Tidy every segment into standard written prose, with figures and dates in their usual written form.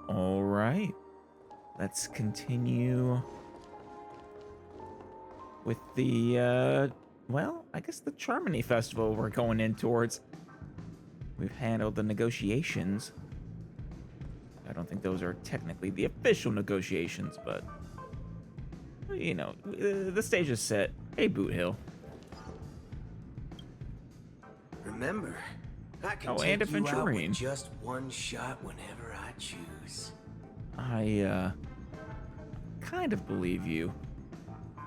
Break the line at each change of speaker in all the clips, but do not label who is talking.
All right. Let's continue with the, well, I guess the Charmony Festival we're going in towards. We've handled the negotiations. I don't think those are technically the official negotiations, but, you know, the stage is set. Hey, Boot Hill.
Remember, I can
Oh,
take
and
you out
Aventurine.
with just one shot whenever I choose.
I, kind of believe you.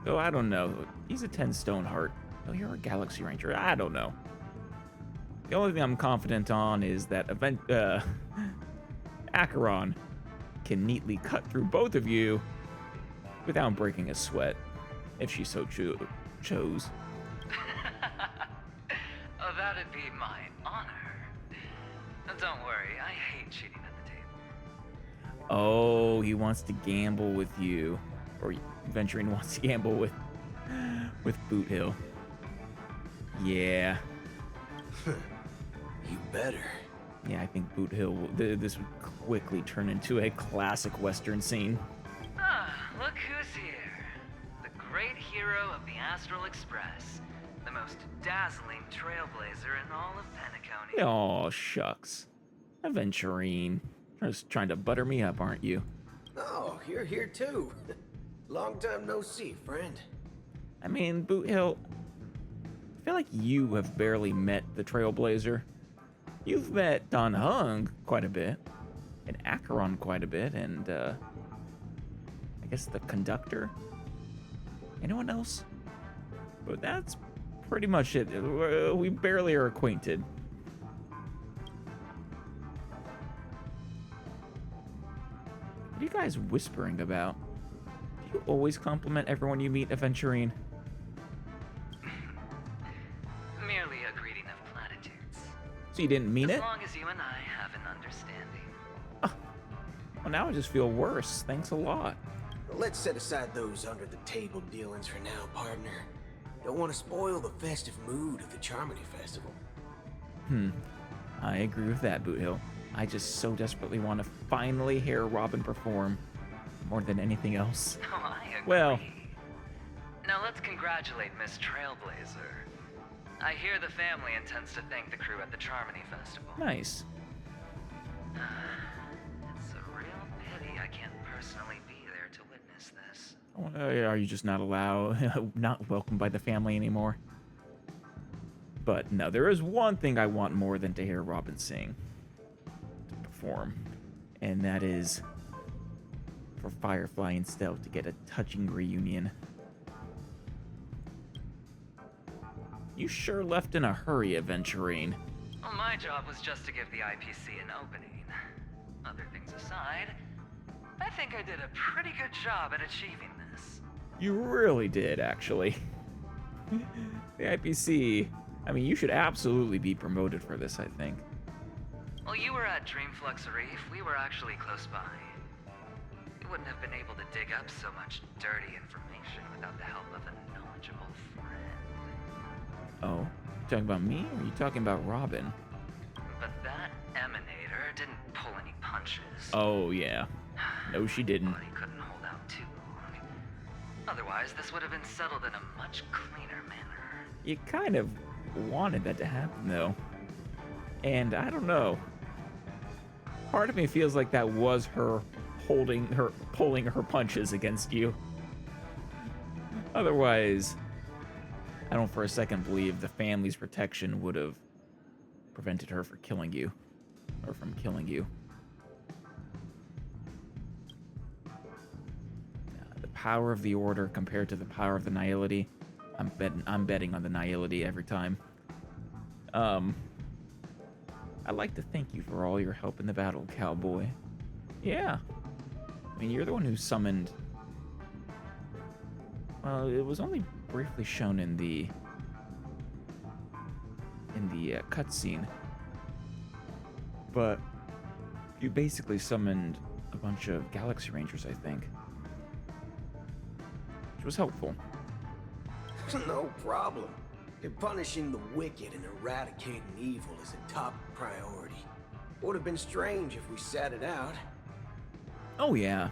Though I don't know. He's a 10 stone heart. Oh, you're a Galaxy Ranger. I don't know. The only thing I'm confident on is that Acheron can neatly cut through both of you without breaking a sweat, if she so chose.
Oh, that'd be my honor. Don't worry, I hate cheating at the table.
Oh, he wants to gamble with you. Or Venturing wants to gamble with Boot Hill. Yeah.
You better.
Yeah, I think Boot Hill, this would quickly turn into a classic Western scene.
Ah, look who's here. The great hero of the Astral Express. The most dazzling trailblazer in all of Penacony.
Oh, shucks. Aventurine. Just trying to butter me up, aren't you?
Oh, you're here too. Long time no see, friend.
I mean, Boot Hill, I feel like you have barely met the Trailblazer. You've met Don Hung quite a bit, and Acheron quite a bit, and, I guess the Conductor? Anyone else? But that's pretty much it. We barely are acquainted. What are you guys whispering about? Do you always compliment everyone you meet, Aventurine?
Merely a greeting of platitudes.
So you didn't mean
As
it?
long as you and I have an understanding.
Well, now I just feel worse. Thanks a lot.
Let's set aside those under-the-table dealings for now, partner. Don't want to spoil the festive mood of the Charmony Festival.
I agree with that, Boot Hill. I just so desperately want to finally hear Robin perform more than anything else.
Oh, I agree.
Well.
Now let's congratulate Miss Trailblazer. I hear the family intends to thank the crew at the Charmony Festival.
Nice.
It's a real pity I can't personally be there to witness this.
Are you just not not welcomed by the family anymore? But no, there is one thing I want more than to hear Robin sing, to perform, and that is for Firefly and Stealth to get a touching reunion. You sure left in a hurry, Aventurine.
Well, my job was just to give the IPC an opening. Other things aside, I think I did a pretty good job at achieving this.
You really did, actually. The IPC, I mean, you should absolutely be promoted for this, I think.
Well, you were at Dreamflux Reef. We were actually close by. You wouldn't have been able to dig up so much dirty information without the help of a knowledgeable friend.
Oh, talking about me, or are you talking about Robin?
But that emanator didn't pull any punches.
Oh, yeah. No, she didn't.
But he couldn't hold out too long. Otherwise, this would have been settled in a much cleaner manner.
You kind of wanted that to happen, though. And I don't know. Part of me feels like that was her pulling her punches against you. Otherwise, I don't for a second believe the family's protection would have prevented her from killing you. Or from killing you. The power of the Order compared to the power of the Nihility. I'm betting on the Nihility every time. I'd like to thank you for all your help in the battle, cowboy. Yeah. I mean, you're the one who summoned... Well, it was only briefly shown in the cutscene. But you basically summoned a bunch of Galaxy Rangers, I think. Which was helpful.
No problem. Punishing the wicked and eradicating evil is a top priority. Would have been strange if we sat it out.
Oh, yeah.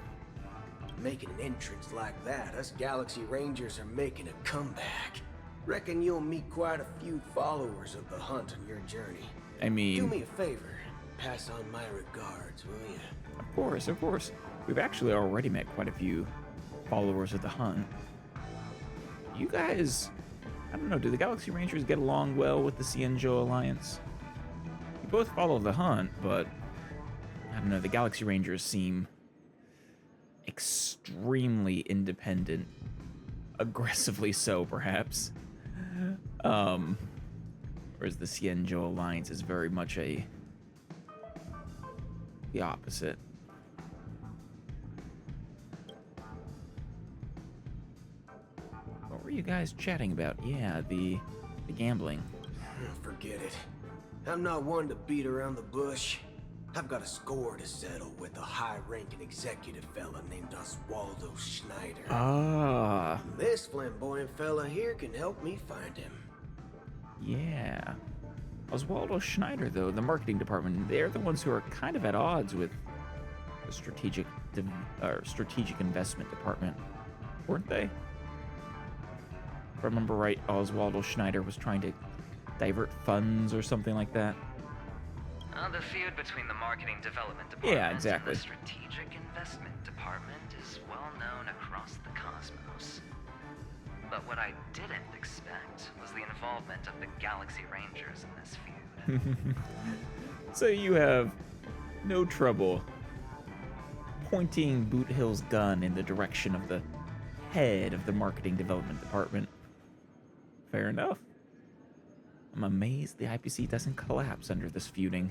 Making an entrance like that, us Galaxy Rangers are making a comeback. Reckon you'll meet quite a few followers of the hunt on your journey.
I
Do
mean,
me a favor, pass on my regards, will you?
of course, of course. We've actually already met quite a few followers of the hunt. You guys, I don't know, do the Galaxy Rangers get along well with the Cienjo Alliance? You both follow the hunt, but I don't know, the Galaxy Rangers seem extremely independent. Aggressively so, perhaps. Whereas the Cienjo Alliance is very much the opposite. What were you guys chatting about? Yeah, the gambling.
Forget it. I'm not one to beat around the bush. I've got a score to settle with a high-ranking executive fella named Oswaldo Schneider.
Ah,
This flamboyant fella here can help me find him.
yeah. Oswaldo Schneider, though, the marketing department, they're the ones who are kind of at odds with the strategic investment department, weren't they? If I remember right, Oswaldo Schneider was trying to divert funds or something like that.
The feud between the marketing development department
Yeah, exactly.
and the strategic investment department is well known across the cosmos. But what I didn't expect was the involvement of the Galaxy Rangers in this feud.
So you have no trouble pointing Boot Hill's gun in the direction of the head of the marketing development department. Fair enough. I'm amazed the IPC doesn't collapse under this feuding.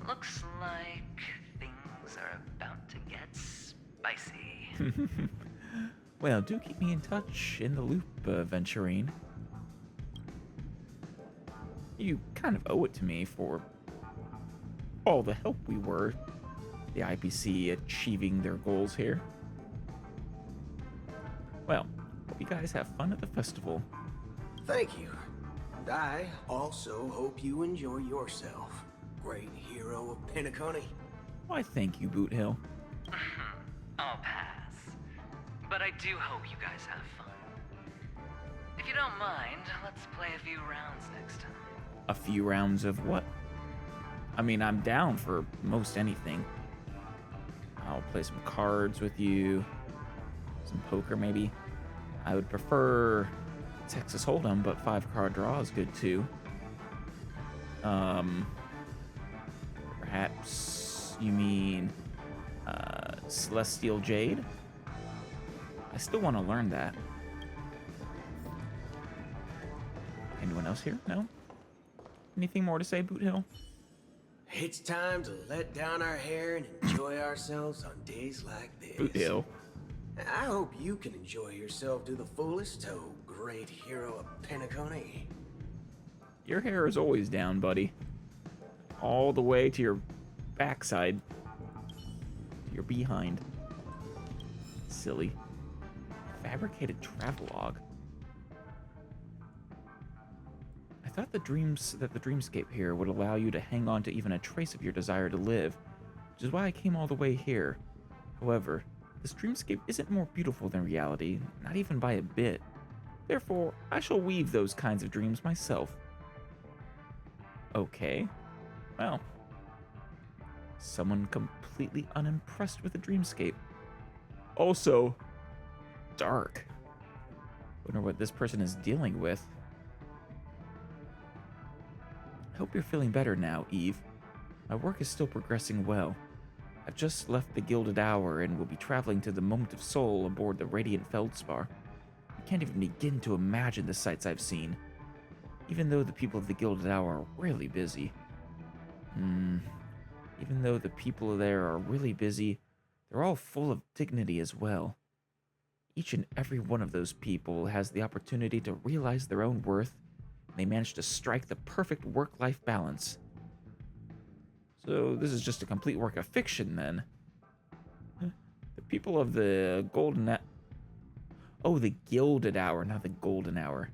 Looks like things are about to get spicy.
Well, do keep me in touch, in the loop, Venturine. You kind of owe it to me for all the help we were, the IPC, achieving their goals here. Well, hope you guys have fun at the festival.
Thank you. And I also hope you enjoy yourself, great hero of Penacony.
Why, thank you, Boot Hill.
I'll pass. But I do hope you guys have fun. If you don't mind, let's play a few rounds next time.
A few rounds of what? I mean, I'm down for most anything. I'll play some cards with you. Some poker, maybe. I would prefer Texas Hold'em, but 5-card draw is good too. Perhaps you mean Celestial Jade? I still want to learn that. Anyone else here? No? Anything more to say, Boot Hill?
It's time to let down our hair and enjoy ourselves on days like this.
Boot Hill.
I hope you can enjoy yourself to the fullest, oh great hero of Penacony.
Your hair is always down, buddy. All the way to your backside. To your behind. Silly. Fabricated travelogue. I thought the dreamscape here would allow you to hang on to even a trace of your desire to live, which is why I came all the way here. However, this dreamscape isn't more beautiful than reality, not even by a bit. Therefore, I shall weave those kinds of dreams myself. Okay. Well. Someone completely unimpressed with the dreamscape. Also, dark. Wonder what this person is dealing with. I hope you're feeling better now, Eve. My work is still progressing well. I've just left the Gilded Hour and will be traveling to the Moment of Soul aboard the Radiant Feldspar. I can't even begin to imagine the sights I've seen. Even though the people of the Gilded Hour are really busy. Even though the people there are really busy, they're all full of dignity as well. Each and every one of those people has the opportunity to realize their own worth, and they manage to strike the perfect work-life balance. So this is just a complete work of fiction, then. The people of the Oh, the Gilded Hour, not the Golden Hour.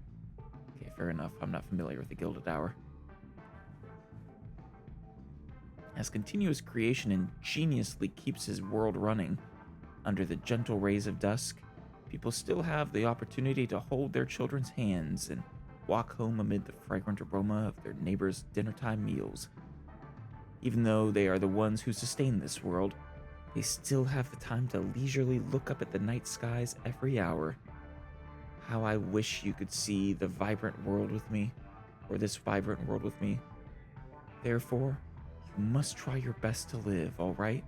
Okay, fair enough. I'm not familiar with the Gilded Hour. As continuous creation ingeniously keeps his world running, under the gentle rays of dusk, people still have the opportunity to hold their children's hands and walk home amid the fragrant aroma of their neighbors' dinnertime meals. Even though they are the ones who sustain this world, they still have the time to leisurely look up at the night skies every hour. How I wish you could see the vibrant world with me, or this vibrant world with me. Therefore, you must try your best to live, alright?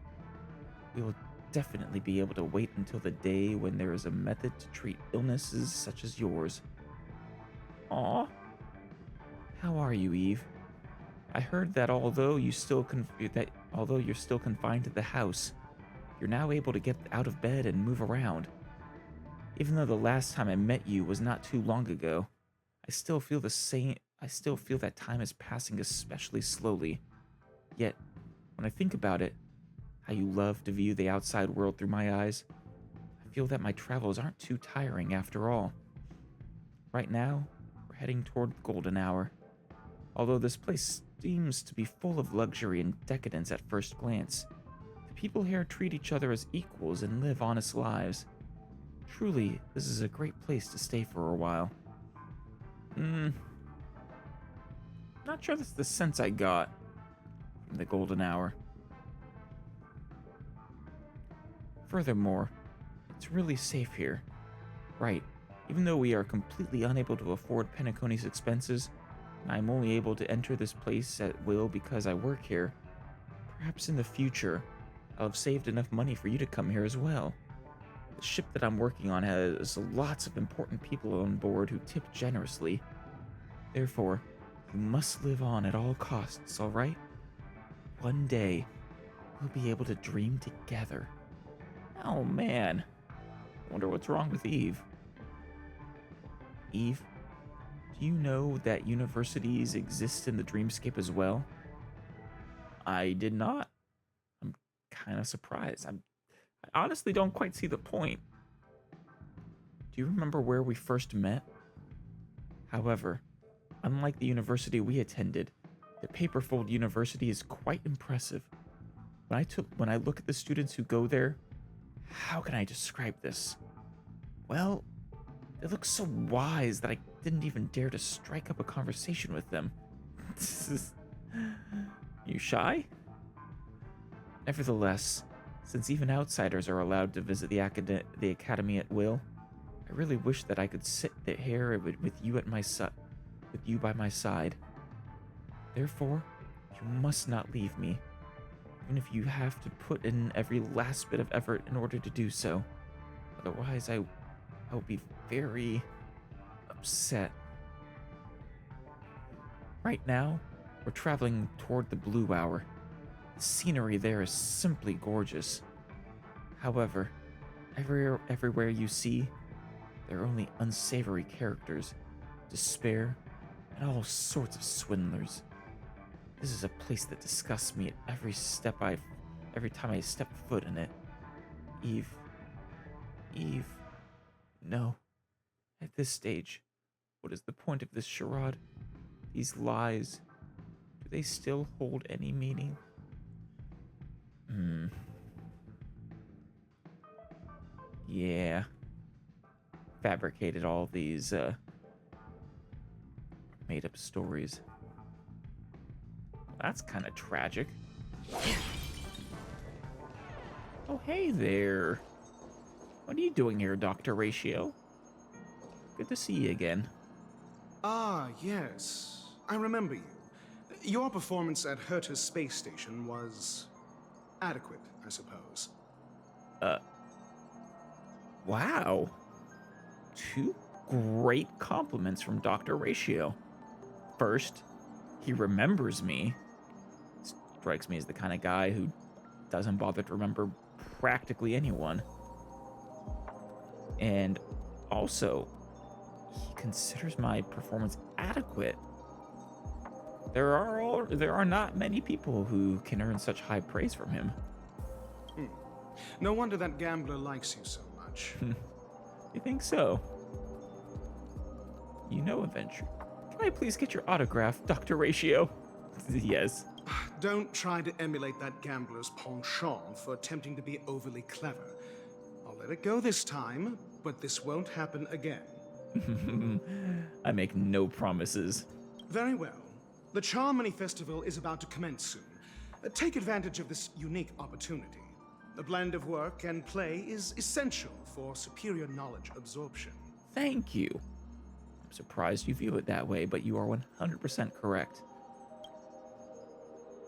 We will definitely be able to wait until the day when there is a method to treat illnesses such as yours. Aw. How are you, Eve? I heard that although you're still confined to the house, you're now able to get out of bed and move around. Even though the last time I met you was not too long ago, I still feel that time is passing especially slowly. Yet, when I think about it, how you love to view the outside world through my eyes, I feel that my travels aren't too tiring after all. Right now, we're heading toward the golden hour. Although this place seems to be full of luxury and decadence at first glance, the people here treat each other as equals and live honest lives. Truly, this is a great place to stay for a while. Not sure that's the sense I got from the golden hour. Furthermore, it's really safe here. Right, even though we are completely unable to afford Penacony's expenses, and I'm only able to enter this place at will because I work here, perhaps in the future, I'll have saved enough money for you to come here as well. The ship that I'm working on has lots of important people on board who tip generously. Therefore, you must live on at all costs, alright? One day, we'll be able to dream together. Oh man, I wonder what's wrong with Eve. Eve, do you know that universities exist in the dreamscape as well? I did not. I'm kind of surprised. I honestly don't quite see the point. Do you remember where we first met? However, unlike the university we attended, the Paperfold University is quite impressive. When I look at the students who go there, how can I describe this? Well, they look so wise that I didn't even dare to strike up a conversation with them. You shy? Nevertheless, since even outsiders are allowed to visit the academy at will, I really wish that I could sit here with you by my side. Therefore, you must not leave me, even if you have to put in every last bit of effort in order to do so. Otherwise, I will be very upset. Right now, we're traveling toward the Blue Hour. The scenery there is simply gorgeous. However, everywhere you see, there are only unsavory characters, despair, and all sorts of swindlers. This is a place that disgusts me at every time I step foot in it. Eve, no. At this stage, what is the point of this charade? These lies, do they still hold any meaning? Yeah. Fabricated all these, made-up stories. That's kind of tragic. Oh, hey there. What are you doing here, Dr. Ratio? Good to see you again.
Ah, yes. I remember you. Your performance at Herta's space station was adequate, I suppose.
Wow. Two great compliments from Dr. Ratio. First, he remembers me. Strikes me as the kind of guy who doesn't bother to remember practically anyone. And also, he considers my performance adequate. There are not many people who can earn such high praise from him.
No wonder that gambler likes you so much.
You think so? You know, Adventure. Can I please get your autograph, Dr. Ratio? Yes.
Don't try to emulate that gambler's penchant for attempting to be overly clever. I'll let it go this time, but this won't happen again.
I make no promises.
Very well. The Charmony Festival is about to commence soon. Take advantage of this unique opportunity. A blend of work and play is essential for superior knowledge absorption.
Thank you. I'm surprised you view it that way, but you are 100% correct.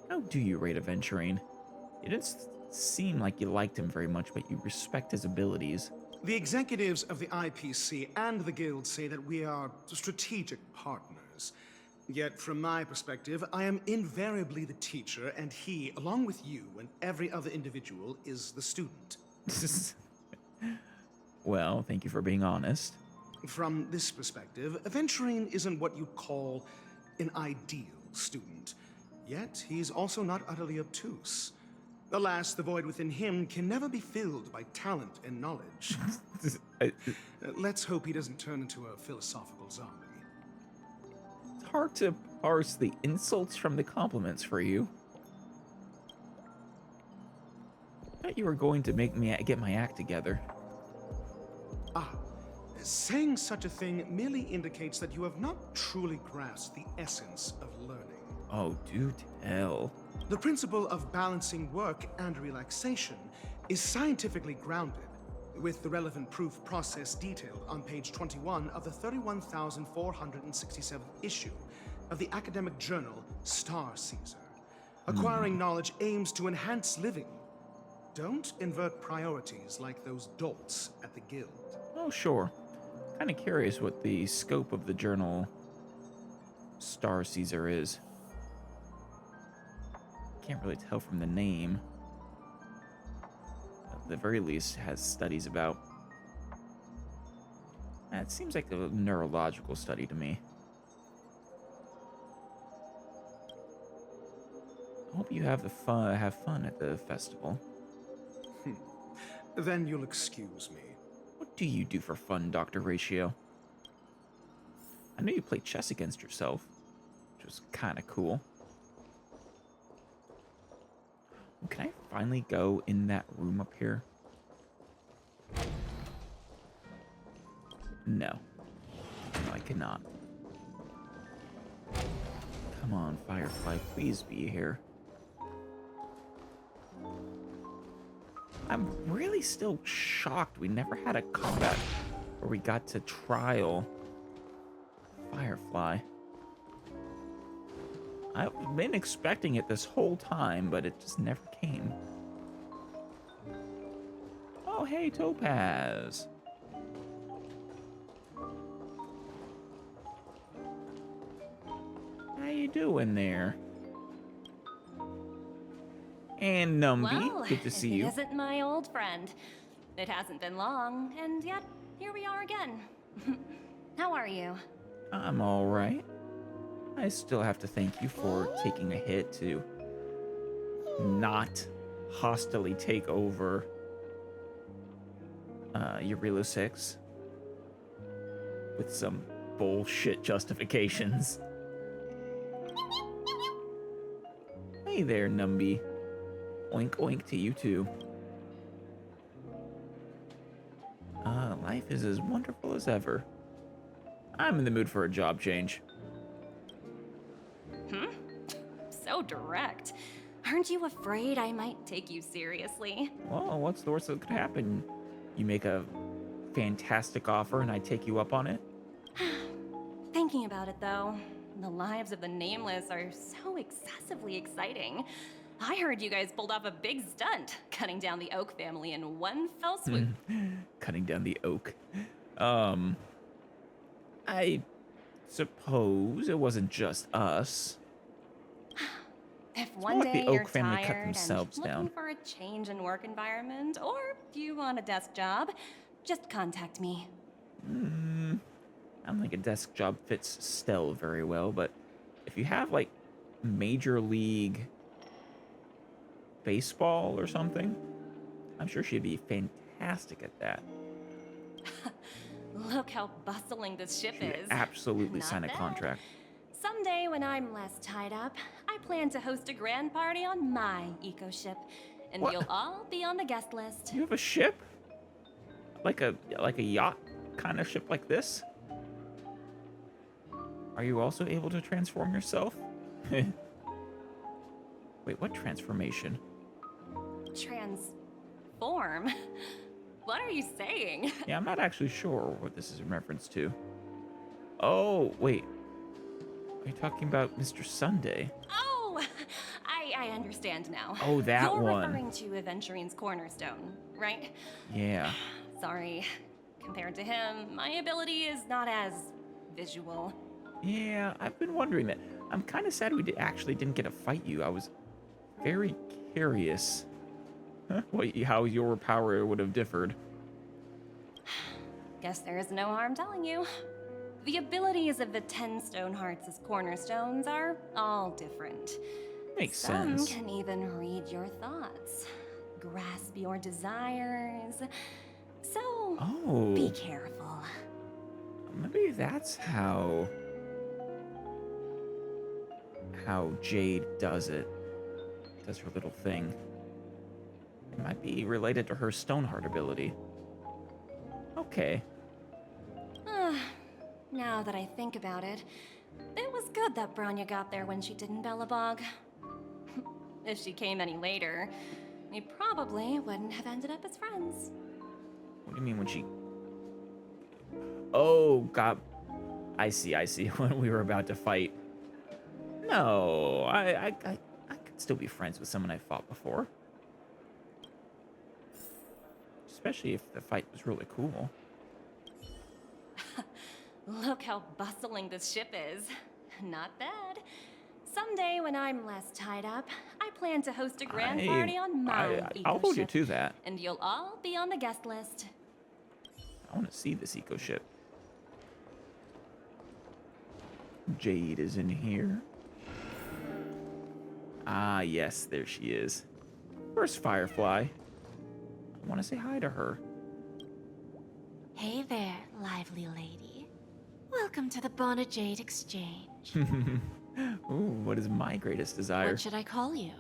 How do you rate Aventurine? You didn't seem like you liked him very much, but you respect his abilities.
The executives of the IPC and the Guild say that we are strategic partners. Yet, from my perspective, I am invariably the teacher, and he, along with you and every other individual, is the student.
Well, thank you for being honest.
From this perspective, Aventurine isn't what you'd call an ideal student. Yet, he's also not utterly obtuse. Alas, the void within him can never be filled by talent and knowledge. Let's hope he doesn't turn into a philosophical zombie.
It's hard to parse the insults from the compliments for you. I thought you were going to make me get my act together.
Saying such a thing merely indicates that you have not truly grasped the essence of learning.
Oh, do tell.
The principle of balancing work and relaxation is scientifically grounded, with the relevant proof process detailed on page 21 of the 31,467th issue of the academic journal Star Caesar. Acquiring knowledge aims to enhance living. Don't invert priorities like those dolts at the Guild.
Oh, sure. Kind of curious what the scope of the journal Star Caesar is. Can't really tell from the name. At the very least, has studies about. It seems like a neurological study to me. I hope you have fun at the festival.
Then you'll excuse me.
What do you do for fun, Dr. Ratio? I know you play chess against yourself, which was kind of cool. Can I finally go in that room up here? No. No, I cannot. Come on, Firefly, please be here. I'm really still shocked we never had a combat where we got to trial Firefly. I've been expecting it this whole time, but it just never came. Oh, hey, Topaz. How you doing there? And Numby,
well,
good to see you.
It isn't my old friend. It hasn't been long, and yet here we are again. How are you?
I'm all right. I still have to thank you for taking a hit to not hostily take over Eurilo 6 with some bullshit justifications. Hey there, Numby. Oink oink to you too. Life is as wonderful as ever. I'm in the mood for a job change.
So direct. Aren't you afraid I might take you seriously?
Well, what's the worst that could happen? You make a fantastic offer and I take you up on it?
Thinking about it though, the lives of the Nameless are so excessively exciting. I heard you guys pulled off a big stunt, cutting down the Oak family in one fell swoop.
Cutting down the Oak. I suppose it wasn't just us.
If
not
one
like the
day
Oak
you're
family cut
tired
themselves
and
down.
looking for a change in work environment, or if you want a desk job, just contact me.
I don't think a desk job fits Stell very well, but if you have like Major League Baseball or something, I'm sure she'd be fantastic at that.
Look how bustling this ship
She would
is.
absolutely
Not
sign a
bad.
contract.
Someday when I'm less tied up, I plan to host a grand party on my eco ship, and
What?
you'll all be on the guest list.
You have a ship? like a yacht kind of ship like this? Are you also able to transform yourself? Wait, what transformation?
Transform? What are you saying?
Yeah, I'm not actually sure what this is in reference to. Oh, wait. Are you talking about Mr. Sunday?
Oh, I understand now.
Oh, that
You're
one.
referring to Aventurine's cornerstone, right?
Yeah.
Sorry. Compared to him, my ability is not as visual.
Yeah, I've been wondering that. I'm kind of sad we actually didn't get to fight you. I was very curious how your power would have differed.
Guess there is no harm telling you. The abilities of the 10 Stonehearts as cornerstones are all different.
Makes
Some
sense.
can even read your thoughts, grasp your desires. So, be careful.
Maybe that's how Jade does it. Does her little thing. It might be related to her Stoneheart ability. Okay.
Now that I think about it, it was good that Branya got there when she did in Bellabog. If she came any later, we probably wouldn't have ended up as friends.
What do you mean when she... Oh, God. I see. When we were about to fight. No, I could still be friends with someone I fought before. Especially if the fight was really cool.
Look how bustling this ship is. Not bad. Someday when I'm less tied up, I plan to host a grand party on my
I'll hold you
eco-ship,
to that.
and you'll all be on the guest list.
I want to see this eco ship. Jade is in here. Ah, yes, there she is. Where's Firefly? I want to say hi to her.
Hey there, lively lady. Welcome to the Bonnet Jade Exchange.
Ooh, what is my greatest desire?
What should I call you?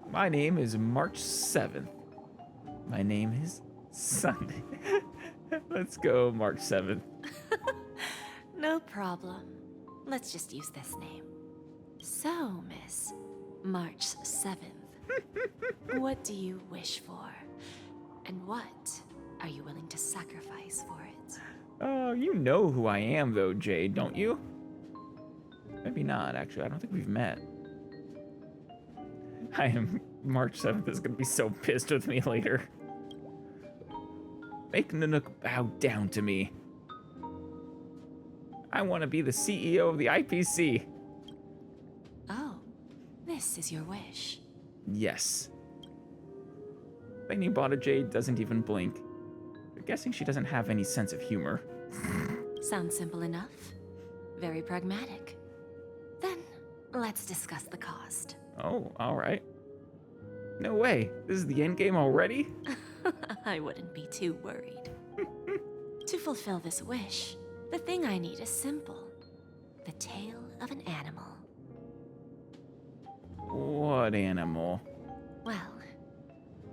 My name is March 7th. My name is Sunday. Let's go, March 7th.
No problem. Let's just use this name. So, Miss March 7th, what do you wish for? And what are you willing to sacrifice for it?
Oh, you know who I am, though, Jade, don't you? Maybe not, actually. I don't think we've met. I am... March 7th is going to be so pissed with me later. Make Nanook bow down to me. I want to be the CEO of the IPC.
Oh, this is your wish.
Yes. Lady Bonnet Jade doesn't even blink. I'm guessing she doesn't have any sense of humor.
Sounds simple enough. Very pragmatic. Then, let's discuss the cost.
Oh, alright. No way. This is the end game already?
I wouldn't be too worried. To fulfill this wish, the thing I need is simple. The tail of an animal.
What animal?
Well,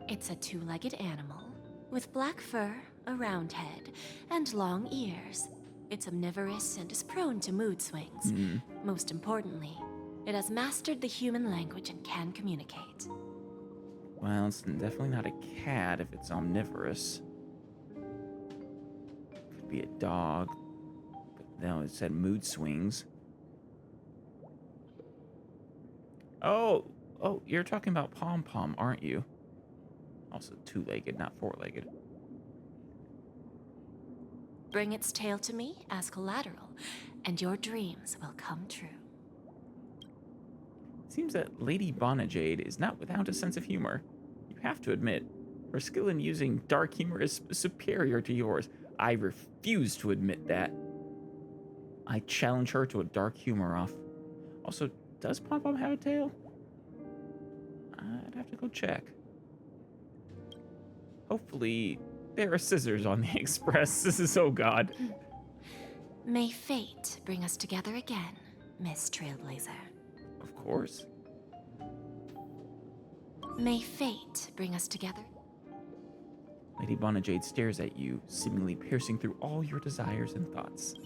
it's a two-legged animal with black fur, a round head, and long ears. It's omnivorous and is prone to mood swings. Most importantly, it has mastered the human language and can communicate.
Well, it's definitely not a cat if it's omnivorous. Could be a dog. But no, it said mood swings. Oh, you're talking about Pom-Pom, aren't you? Also two-legged, not four-legged.
Bring its tail to me as collateral, and your dreams will come true.
Seems that Lady Bonnet Jade is not without a sense of humor. You have to admit, her skill in using dark humor is superior to yours. I refuse to admit that. I challenge her to a dark humor off. Also, does Pom-Pom have a tail? I'd have to go check. Hopefully, there are scissors on the express. This is, oh god.
May fate bring us together again, Miss Trailblazer.
Of course.
May fate bring us together.
Lady Bonajade stares at you, seemingly piercing through all your desires and thoughts.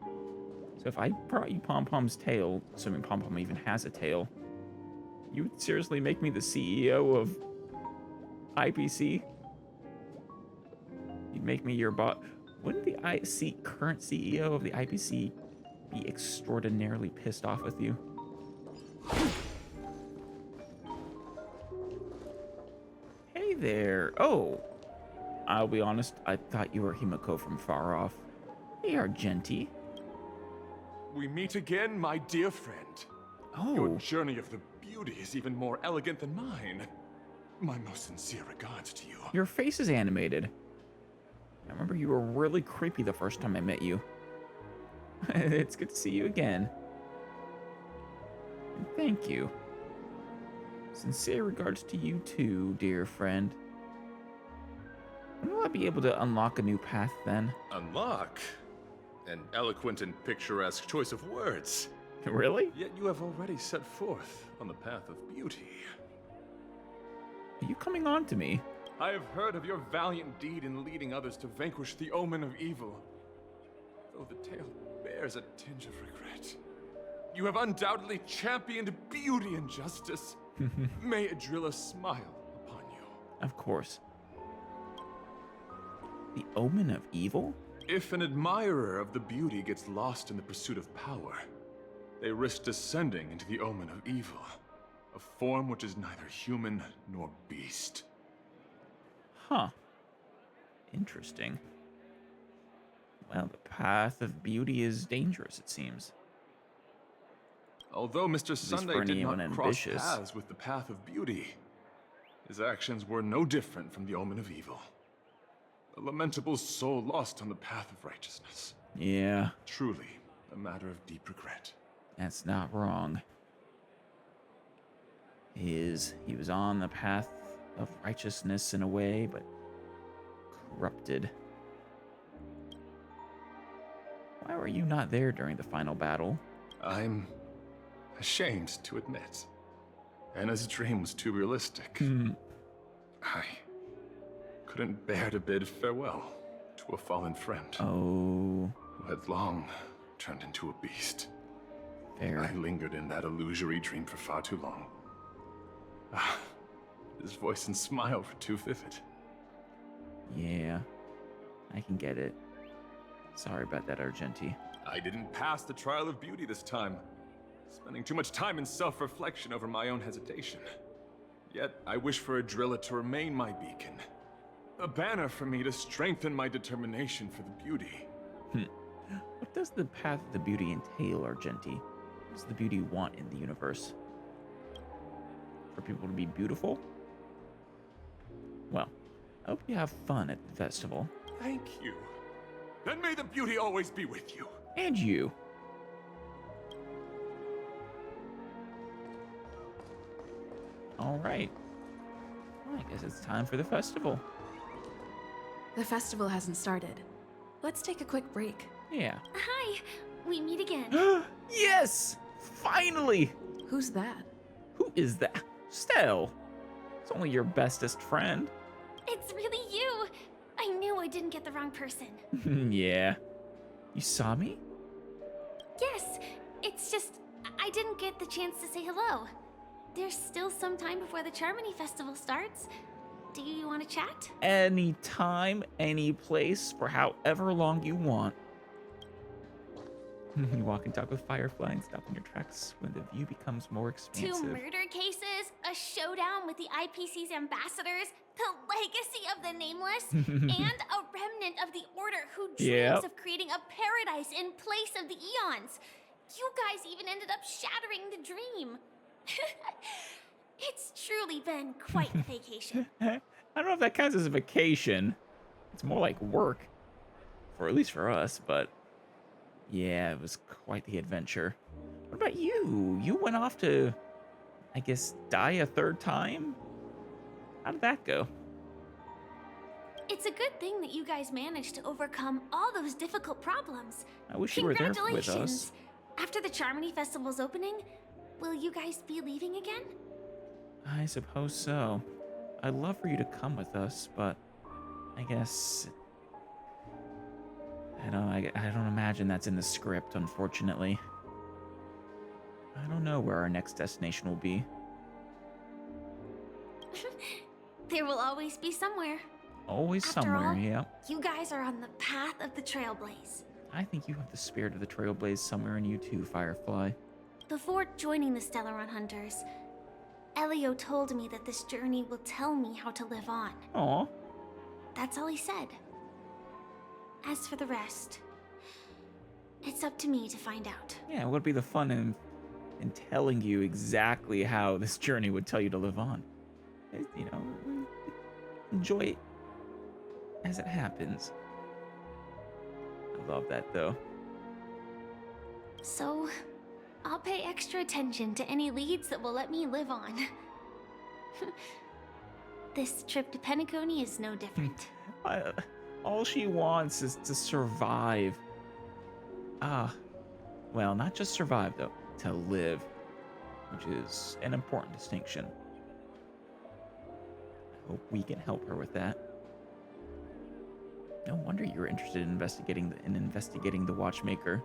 So if I brought you Pom-Pom's tail, assuming Pom-Pom even has a tail, you would seriously make me the CEO of IPC? You'd make me your boss. Wouldn't the current CEO of the IPC be extraordinarily pissed off with you? Hey there. Oh, I'll be honest, I thought you were Himiko from far off. Hey, Argenti.
We meet again, my dear friend.
Oh.
Your journey of the beauty is even more elegant than mine. My most sincere regards to you.
Your face is animated. I remember you were really creepy the first time I met you. It's good to see you again. And thank you. Sincere regards to you too, dear friend. When will I be able to unlock a new path then?
Unlock? An eloquent and picturesque choice of words.
Really?
Yet you have already set forth on the path of beauty.
Are you coming on to me?
I have heard of your valiant deed in leading others to vanquish the omen of evil. Though the tale bears a tinge of regret. You have undoubtedly championed beauty and justice. May Adrilla smile upon you.
Of course. The omen of evil?
If an admirer of the beauty gets lost in the pursuit of power, they risk descending into the omen of evil, a form which is neither human nor beast.
Huh. Interesting. Well, the path of beauty is dangerous, it seems.
Although Mr. Sunday did not cross
ambitious.
paths with the path of beauty, his actions were no different from the omen of evil. A lamentable soul lost on the path of righteousness.
Yeah.
Truly, a matter of deep regret.
That's not wrong. He was on the path of righteousness in a way, but corrupted. Why were you not there during the final battle?
I'm ashamed to admit. Anna's dream was too realistic. I couldn't bear to bid farewell to a fallen friend.
Oh.
Who had long turned into a beast.
Fair.
I lingered in that illusory dream for far too long. His voice and smile were too vivid.
Yeah. I can get it. Sorry about that, Argenti.
I didn't pass the trial of beauty this time, spending too much time in self-reflection over my own hesitation. Yet, I wish for Adrilla to remain my beacon. A banner for me to strengthen my determination for the beauty.
What does the path of the beauty entail, Argenti? What does the beauty want in the universe? For people to be beautiful? Well, I hope you have fun at the festival.
Thank you. Then may the beauty always be with you.
And you. All right. Well, I guess it's time for the festival.
The festival hasn't started. Let's take a quick break.
Yeah.
Hi, we meet again.
Yes! Finally!
Who's that?
Who is that? Stell. It's only your bestest friend.
It's really you. I knew I didn't get the wrong person.
Yeah. You saw me?
Yes, it's just I didn't get the chance to say hello. There's still some time before the Charmony Festival starts. Do you want to chat?
Any time, any place, for however long you want. You walk and talk with Firefly and stop in your tracks when the view becomes more expansive.
2 murder cases, a showdown with the IPC's ambassadors, the legacy of the Nameless, and a remnant of the Order who dreams of creating a paradise in place of the Eons. You guys even ended up shattering the dream. It's truly been quite a vacation.
I don't know if that counts as a vacation. It's more like work, for at least for us, but yeah, it was quite the adventure. What about you? You went off to, I guess, die a 3rd time? How did that go?
It's a good thing that you guys managed to overcome all those difficult problems.
I wish you were there with us.
Congratulations! After the Charmony Festival's opening, will you guys be leaving again?
I suppose so. I'd love for you to come with us, but I guess... I don't imagine that's in the script, unfortunately. I don't know where our next destination will be.
There will always be somewhere.
Always
After
somewhere,
all,
yeah.
You guys are on the path of the Trailblaze.
I think you have the spirit of the Trailblaze somewhere in you too, Firefly.
Before joining the Stellaron Hunters, Elio told me that this journey will tell me how to live on.
Aw.
That's all he said. As for the rest, it's up to me to find out.
Yeah, what would be the fun in telling you exactly how this journey would tell you to live on? You know, enjoy it as it happens. I love that, though.
So, I'll pay extra attention to any leads that will let me live on. This trip to Penacony is no different.
All she wants is to survive. Well, not just survive, though. To live. Which is an important distinction. I hope we can help her with that. No wonder you're interested in investigating the Watchmaker.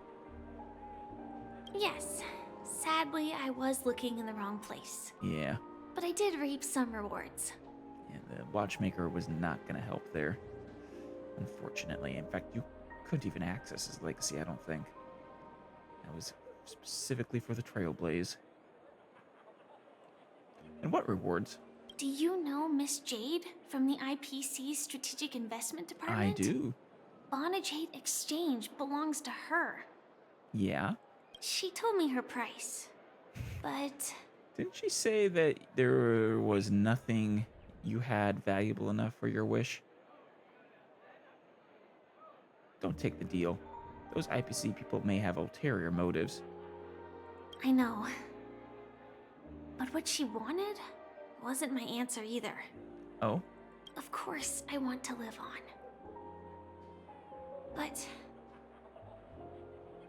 Yes, sadly I was looking in the wrong place.
Yeah.
But I did reap some rewards.
Yeah, the Watchmaker was not going to help there. Unfortunately. In fact, you couldn't even access his legacy, I don't think. That was specifically for the Trailblaze. And what rewards?
Do you know Miss Jade from the IPC's Strategic Investment Department?
I do.
Bonajade Exchange belongs to her.
Yeah?
She told me her price. But...
Didn't she say that there was nothing you had valuable enough for your wish? Don't take the deal. Those IPC people may have ulterior motives.
I know. But what she wanted wasn't my answer either.
Oh?
Of course, I want to live on. But...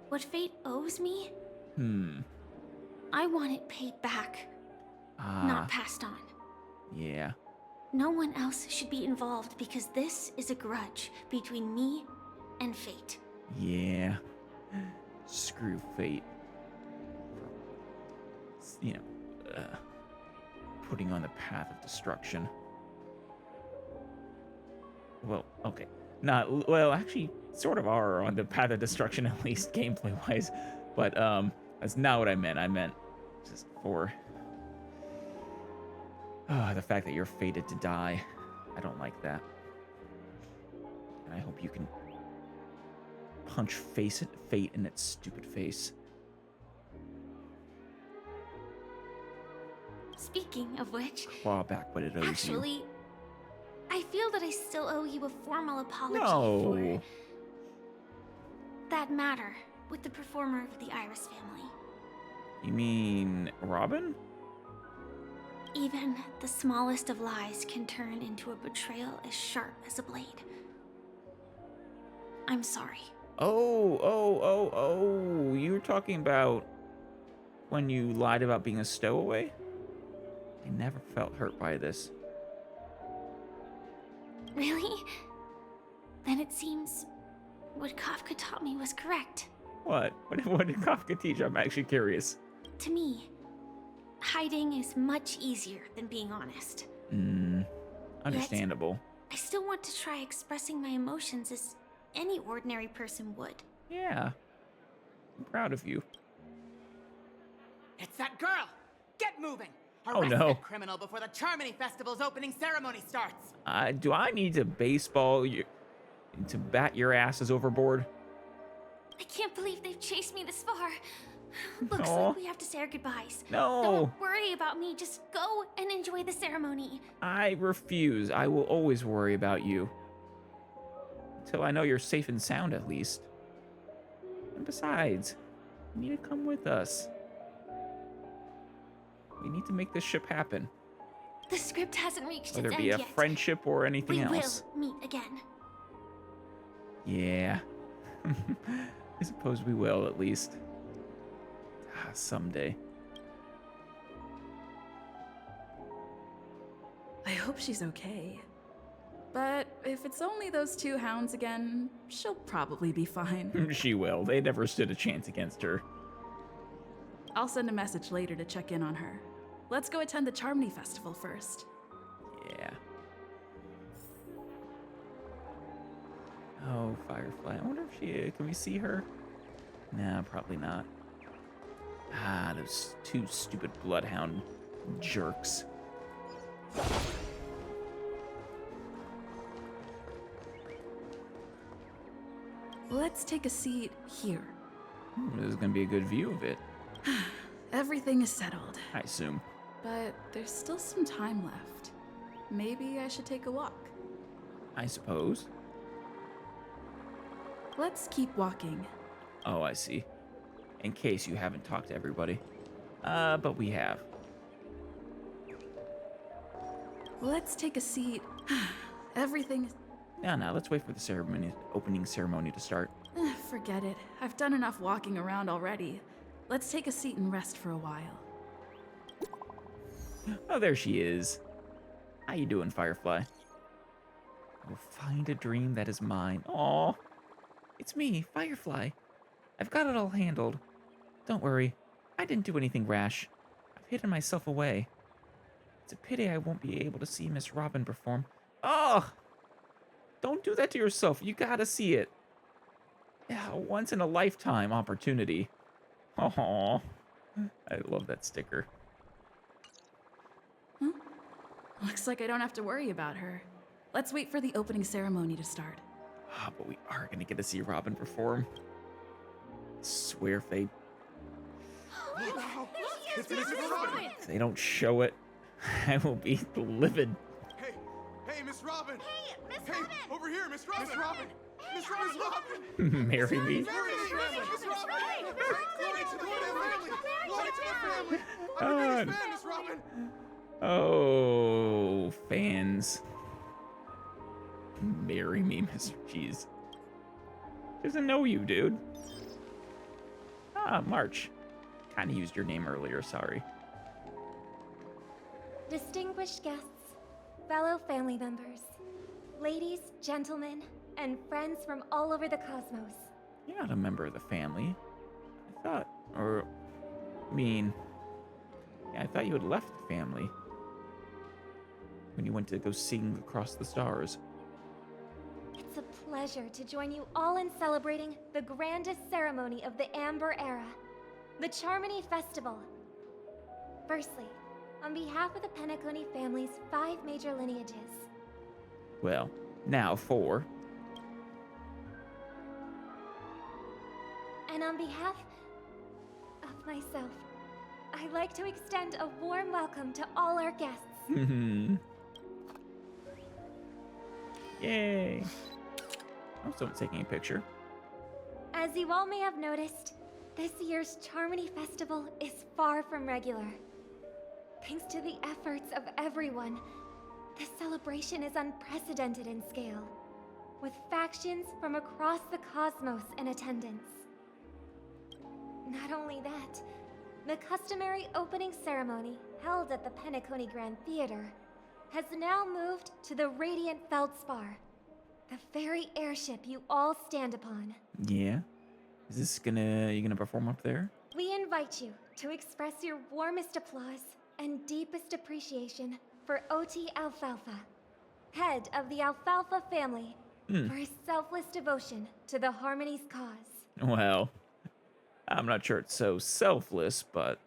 what fate owes me? I want it paid back. Not passed on.
Yeah.
No one else should be involved because this is a grudge between me and fate.
Yeah. Screw fate. You know, putting on the path of destruction. Well, okay. Well, actually, sort of are on the path of destruction, at least gameplay-wise. But, that's not what I meant. I meant just for... the fact that you're fated to die. I don't like that. And I hope you can punch fate in its stupid face.
Speaking of which...
Claw back what it owes you.
Actually, I feel that I still owe you a formal apology
No.
for... that matter with the performer of the Iris family.
You mean Robin?
Even the smallest of lies can turn into a betrayal as sharp as a blade. I'm sorry.
Oh, you were talking about when you lied about being a stowaway? I never felt hurt by this.
Really? Then it seems what Kafka taught me was correct.
What? What did Kafka teach? I'm actually curious.
To me, hiding is much easier than being honest.
Understandable.
Yet, I still want to try expressing my emotions as any ordinary person would.
Yeah. I'm proud of you.
It's that girl! Get moving!
Oh,
Arrest
no.
that criminal before the Charmony Festival's opening ceremony starts!
Do I need to baseball you to bat your asses overboard?
I can't believe they've chased me this far. Looks
Aw.
like we have to say our goodbyes.
No.
Don't worry about me. Just go and enjoy the ceremony.
I refuse. I will always worry about you. Until I know you're safe and sound, at least. And besides, you need to come with us. We need to make this ship happen.
The script hasn't reached
Whether
its
it be a
end yet.
friendship or anything
We
else.
will meet again.
Yeah. I suppose we will, at least. Someday.
I hope she's okay. But if it's only those two hounds again, she'll probably be fine.
She will. They never stood a chance against her.
I'll send a message later to check in on her. Let's go attend the Charmony Festival first.
Yeah. Oh, Firefly. I wonder if she... Can we see her? Nah, probably not. Ah, those two stupid bloodhound jerks.
Let's take a seat here.
This is gonna be a good view of it,
Everything is settled,
I assume.
but there's still some time left. Maybe I should take a walk.
I suppose.
Let's keep walking.
Oh, I see. In case you haven't talked to everybody. But we have.
Let's take a seat. Everything is...
No, let's wait for the opening ceremony to start.
Forget it. I've done enough walking around already. Let's take a seat and rest for a while.
Oh, there she is. How you doing, Firefly? Oh, find a dream that is mine. Aw, it's me, Firefly. I've got it all handled. Don't worry, I didn't do anything rash. I've hidden myself away. It's a pity I won't be able to see Miss Robin perform. Oh! Don't do that to yourself. You gotta see it. Yeah, once in a lifetime opportunity. Aww. I love that sticker.
Looks like I don't have to worry about her. Let's wait for the opening ceremony to start.
Ah, but we are gonna get to see Robin perform. Swear if they don't show it, I will be livid.
Hey, Miss Robin!
Hey, Miss Robin!
Over here, Miss Robin! Miss Robin! Miss Robin!
Marry me.
Miss Robin! Glory to the family! Glory to the family! I'm your biggest fan, Miss Robin!
Oh, fans. Marry me, Mr. Cheese. Doesn't know you, dude. Ah, March. Kinda used your name earlier, sorry.
Distinguished guests, fellow family members, ladies, gentlemen, and friends from all over the cosmos.
You're not a member of the family. I thought, I thought you had left the family when you went to go sing across the stars.
It's a pleasure to join you all in celebrating the grandest ceremony of the Amber Era, the Charmony Festival. Firstly, on behalf of the Penacony family's 5 major lineages.
Well, now 4.
And on behalf of myself, I'd like to extend a warm welcome to all our guests.
Yay. I'm still taking a picture.
As you all may have noticed, this year's Charmony Festival is far from regular. Thanks to the efforts of everyone, the celebration is unprecedented in scale, with factions from across the cosmos in attendance. Not only that, the customary opening ceremony held at the Penacony Grand Theater has now moved to the Radiant Feldspar, the very airship you all stand upon.
Yeah? Is this you gonna perform up there?
We invite you to express your warmest applause and deepest appreciation for OT Alfalfa, head of the Alfalfa family, for his selfless devotion to the Harmony's cause.
Well, I'm not sure it's so selfless, but...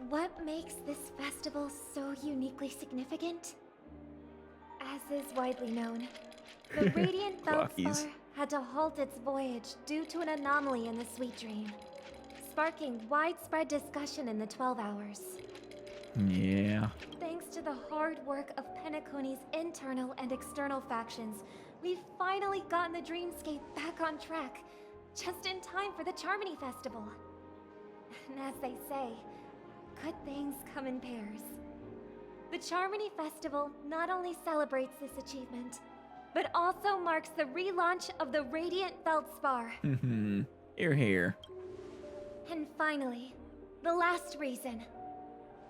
What makes this festival so uniquely significant? As is widely known, the Radiant Feldspar had to halt its voyage due to an anomaly in the Sweet Dream, sparking widespread discussion in the 12 Hours.
Yeah.
Thanks to the hard work of Penacony's internal and external factions, we've finally gotten the dreamscape back on track, just in time for the Charmony Festival. And as they say, good things come in pairs. The Charmony Festival not only celebrates this achievement, but also marks the relaunch of the Radiant Feldspar.
You're here.
And finally, the last reason.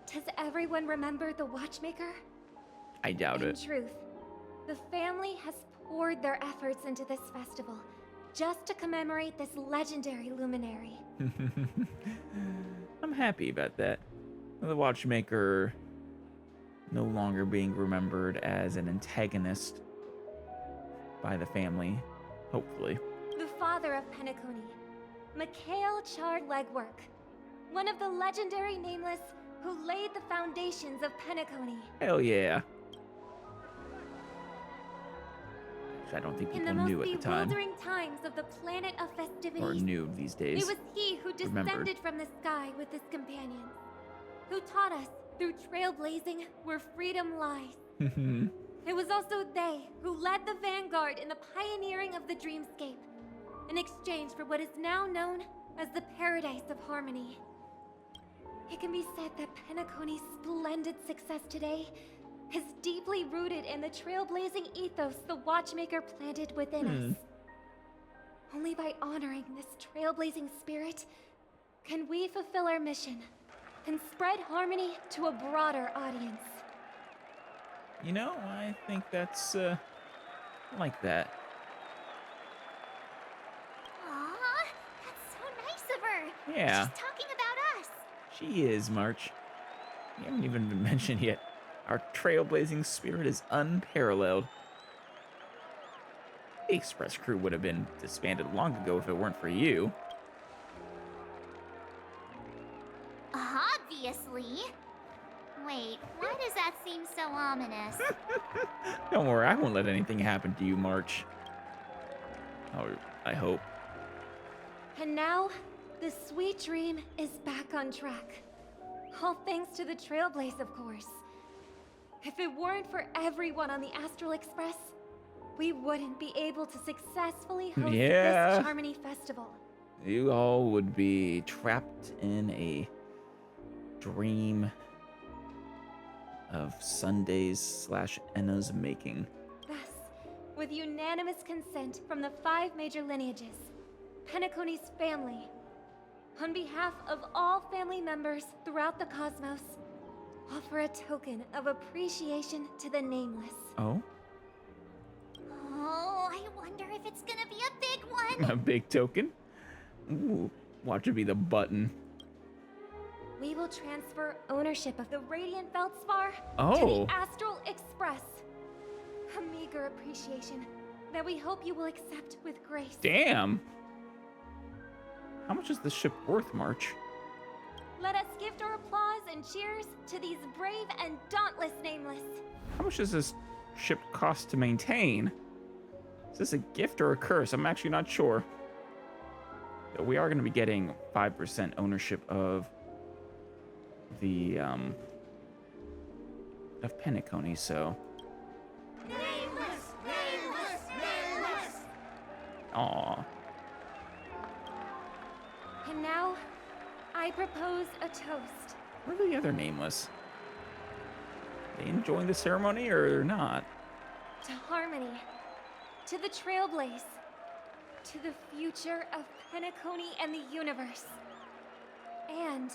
Does everyone remember the Watchmaker?
I doubt
In
it.
truth, the family has poured their efforts into this festival just to commemorate this legendary luminary.
I'm happy about that. The Watchmaker no longer being remembered as an antagonist by the family, hopefully.
The father of Penacony, Mikhail Char Legwork, one of the legendary Nameless who laid the foundations of Penacony.
Hell yeah. I don't think
In
people
the most
knew at the time,
bewildering times of the planet of festivities,
or knew these days.
it was he who
Remembered.
descended from the sky with his companions, who taught us through trailblazing where freedom lies. It was also they who led the vanguard in the pioneering of the dreamscape, in exchange for what is now known as the Paradise of Harmony. It can be said that Penacony's splendid success today is deeply rooted in the trailblazing ethos the Watchmaker planted within us. Only by honoring this trailblazing spirit can we fulfill our mission and spread harmony to a broader audience.
You know, I think that's, I like that.
Aww, that's so nice of her.
Yeah.
She's talking about us.
She is, March. You haven't even been mentioned yet. Our trailblazing spirit is unparalleled. The Express crew would have been disbanded long ago if it weren't for you.
Obviously. Wait, why does that seem so ominous?
Don't worry, I won't let anything happen to you, March. Oh, I hope.
And now, the sweet dream is back on track. All thanks to the Trailblaze, of course. If it weren't for everyone on the Astral Express, we wouldn't be able to successfully host this Charmony Festival.
You all would be trapped in a dream of Sundays / Enna's making.
Thus, with unanimous consent from the 5 major lineages, Penacony's family, on behalf of all family members throughout the cosmos, offer a token of appreciation to the Nameless.
Oh?
Oh, I wonder if it's gonna be a big one.
A big token? Ooh, watch it be the button.
We will transfer ownership of the Radiant Feldspar to
Oh.
the Astral Express. A meager appreciation that we hope you will accept with grace.
Damn! How much is this ship worth, March?
Let us gift our applause and cheers to these brave and dauntless Nameless.
How much does this ship cost to maintain? Is this a gift or a curse? I'm actually not sure. But we are going to be getting 5% ownership of the, of Penacony, so.
Nameless! Nameless! Nameless!
Aw.
And now, I propose a toast.
Where are the other Nameless? They enjoying the ceremony or not?
To harmony, to the Trailblaze, to the future of Penacony and the universe, and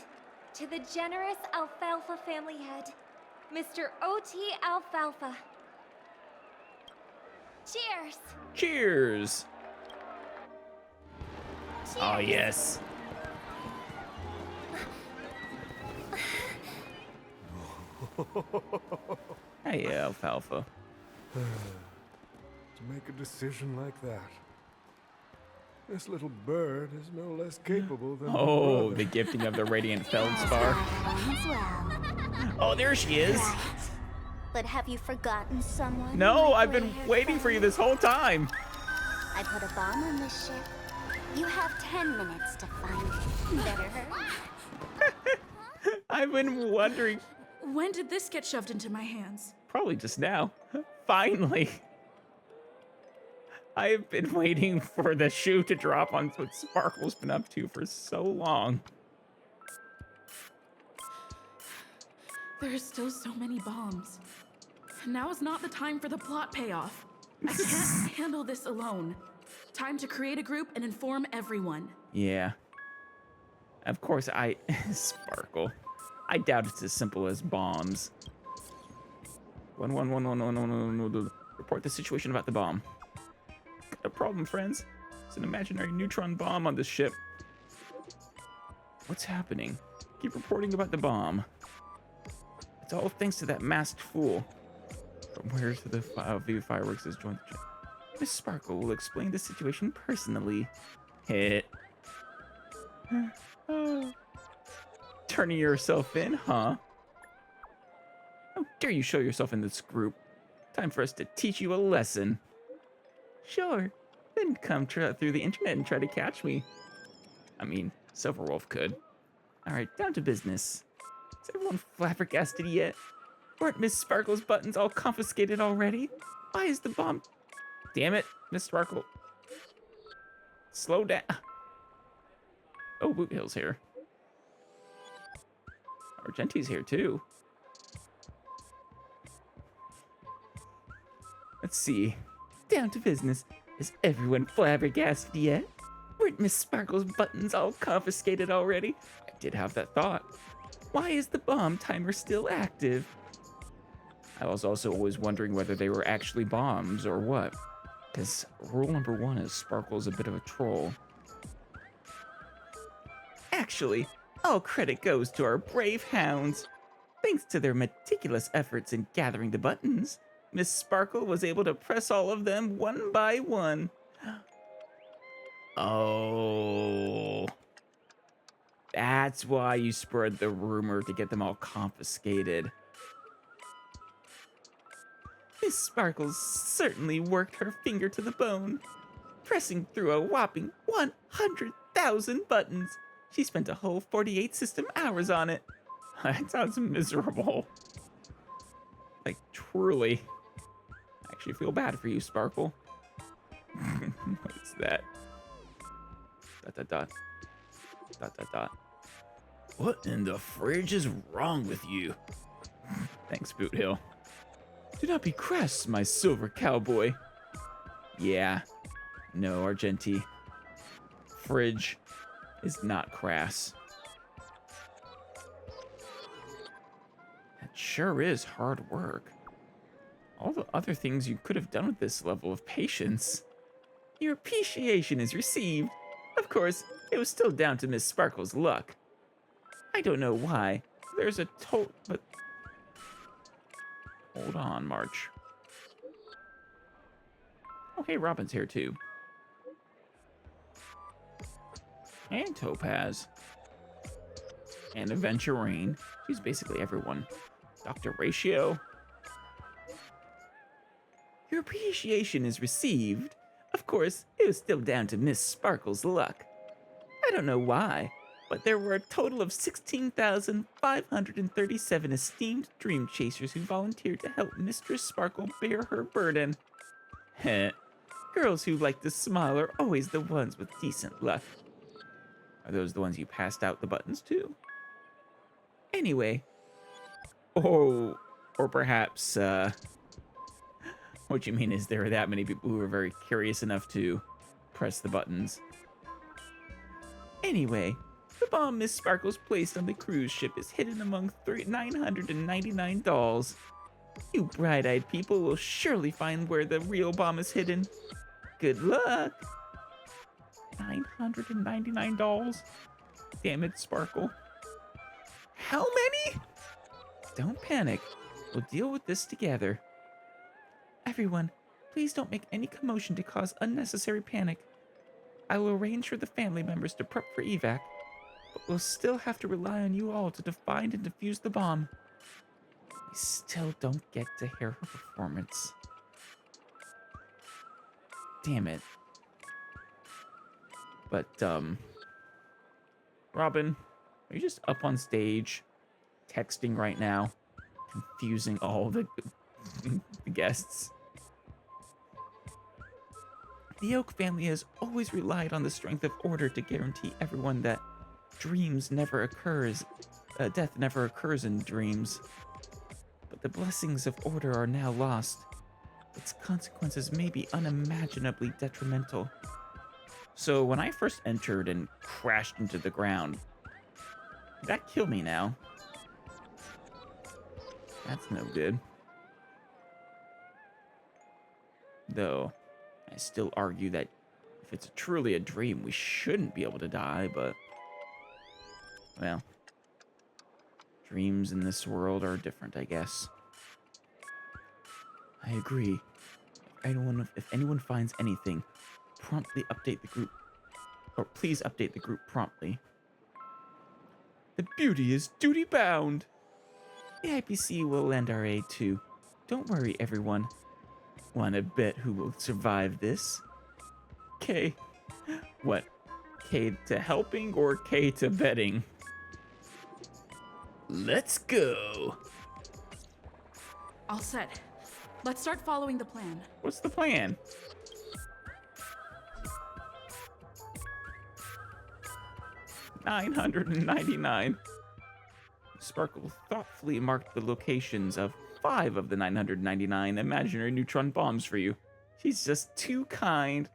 to the generous Alfalfa family head, Mr. O.T. Alfalfa. Cheers!
Cheers! Oh, yes. Hey, Alfalfa.
To make a decision like that. This little bird is no less capable than
Oh,
her
the
brother.
gifting of the Radiant Feldspar.
As well.
Oh, there she is.
Right. But have you forgotten someone?
No,
my
I've been
gray-haired
waiting for you
friend?
this whole time.
I put a bomb on this ship. You have 10 minutes to find it. Better hurry.
I've been wondering,
When did this get shoved into my hands?
probably just now. Finally. I've been waiting for the shoe to drop on what Sparkle's been up to for so long.
There are still so many bombs. Now is not the time for the plot payoff. I can't handle this alone. Time to create a group and inform everyone.
Yeah. Of course, Sparkle. I doubt it's as simple as bombs. 1111111. Report the situation about the bomb. Got a problem, friends. It's an imaginary neutron bomb on this ship. What's happening? Keep reporting about the bomb. It's all thanks to that masked fool. From where to the view fireworks has joined the trip. Miss Sparkle will explain the situation personally. Hit. Turning yourself in, huh? How dare you show yourself in this group? Time for us to teach you a lesson. Sure. Then come through the internet and try to catch me. I mean, Silverwolf could. Alright, down to business. Is everyone flabbergasted yet? Weren't Miss Sparkle's buttons all confiscated already? Why is the bomb... Damn it, Miss Sparkle. Slow down. Oh, Boot Hill's here. Argenti's here too. Let's see. Down to business. Is everyone flabbergasted yet? Weren't Miss Sparkle's buttons all confiscated already? I did have that thought. Why is the bomb timer still active? I was also always wondering whether they were actually bombs or what. Because rule number 1 is Sparkle's a bit of a troll. Actually, all credit goes to our brave hounds. Thanks to their meticulous efforts in gathering the buttons, Miss Sparkle was able to press all of them one by one. Oh. That's why you spread the rumor to get them all confiscated. Miss Sparkle certainly worked her finger to the bone, pressing through a whopping 100,000 buttons. She spent a whole 48 system hours on it. That sounds miserable. Like, truly. I actually feel bad for you, Sparkle. What's that? ... What in the fridge is wrong with you? Thanks, Boot Hill. Do not be crass, my silver cowboy. Yeah. No, Argenti. Fridge is not crass. That sure is hard work. All the other things you could have done with this level of patience. Your appreciation is received. Of course, it was still down to Miss Sparkle's luck. I don't know why. There's a but... Hold on, March. Oh, hey, Robin's here too. And Topaz. And Aventurine. She's basically everyone. Dr. Ratio. Your appreciation is received. Of course, it was still down to Miss Sparkle's luck. I don't know why, but there were a total of 16,537 esteemed dream chasers who volunteered to help Mistress Sparkle bear her burden. Heh. Girls who like to smile are always the ones with decent luck. Are those the ones you passed out the buttons to? Anyway. Oh, or perhaps, what you mean is there are that many people who are very curious enough to press the buttons. Anyway, the bomb Miss Sparkle's placed on the cruise ship is hidden among 999 dolls. You bright-eyed people will surely find where the real bomb is hidden. Good luck! 999 dolls? Damn it, Sparkle. How many? Don't panic. We'll deal with this together. Everyone, please don't make any commotion to cause unnecessary panic. I will arrange for the family members to prep for evac, but we'll still have to rely on you all to find and defuse the bomb. We still don't get to hear her performance. Damn it. But, Robin, are you just up on stage, texting right now, confusing all the guests? The Oak family has always relied on the strength of order to guarantee everyone that death never occurs in dreams. But the blessings of order are now lost. Its consequences may be unimaginably detrimental. So when I first entered and crashed into the ground, did that kill me now? That's no good. Though, I still argue that if it's truly a dream, we shouldn't be able to die, but... well... dreams in this world are different, I guess. I agree. If anyone finds anything, promptly update the group. Or please update the group promptly. The beauty is duty-bound! The IPC will lend our aid too. Don't worry, everyone. Wanna bet who will survive this? K. What? K to helping or K to betting? Let's go!
All set. Let's start following the plan.
What's the plan? $999. Sparkle thoughtfully marked the locations of 5 of the 999 imaginary neutron bombs for you. She's just too kind.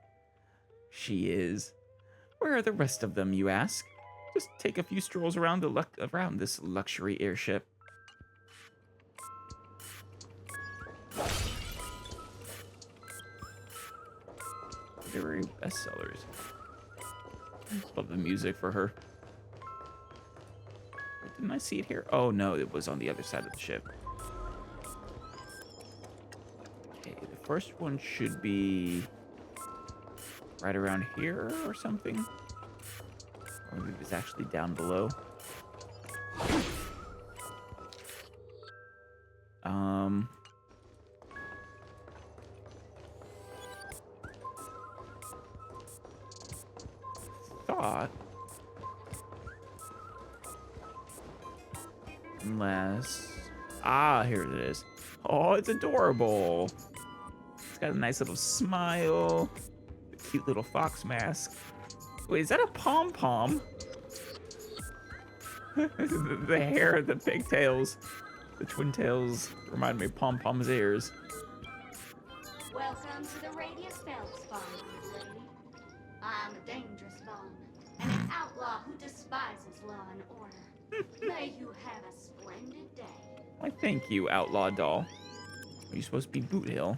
She is. Where are the rest of them, you ask? Just take a few strolls around around this luxury airship. Literary bestsellers. Love the music for her. Didn't I see it here? Oh no, it was on the other side of the ship. Okay, the first one should be right around here or something. Or maybe it's actually down below. Thought. Unless... ah, here it is. Oh, it's adorable. It's got a nice little smile. A cute little fox mask. Wait, is that a Pom-Pom? The hair, the pigtails, the twin tails remind me of Pom-Pom's ears.
Welcome to the Radius Feldspawn, lady. I'm a dangerous bomb, and an outlaw who despises law and order. May you have a splendid day.
Why, thank you, outlaw doll. Are you supposed to be Boot Hill?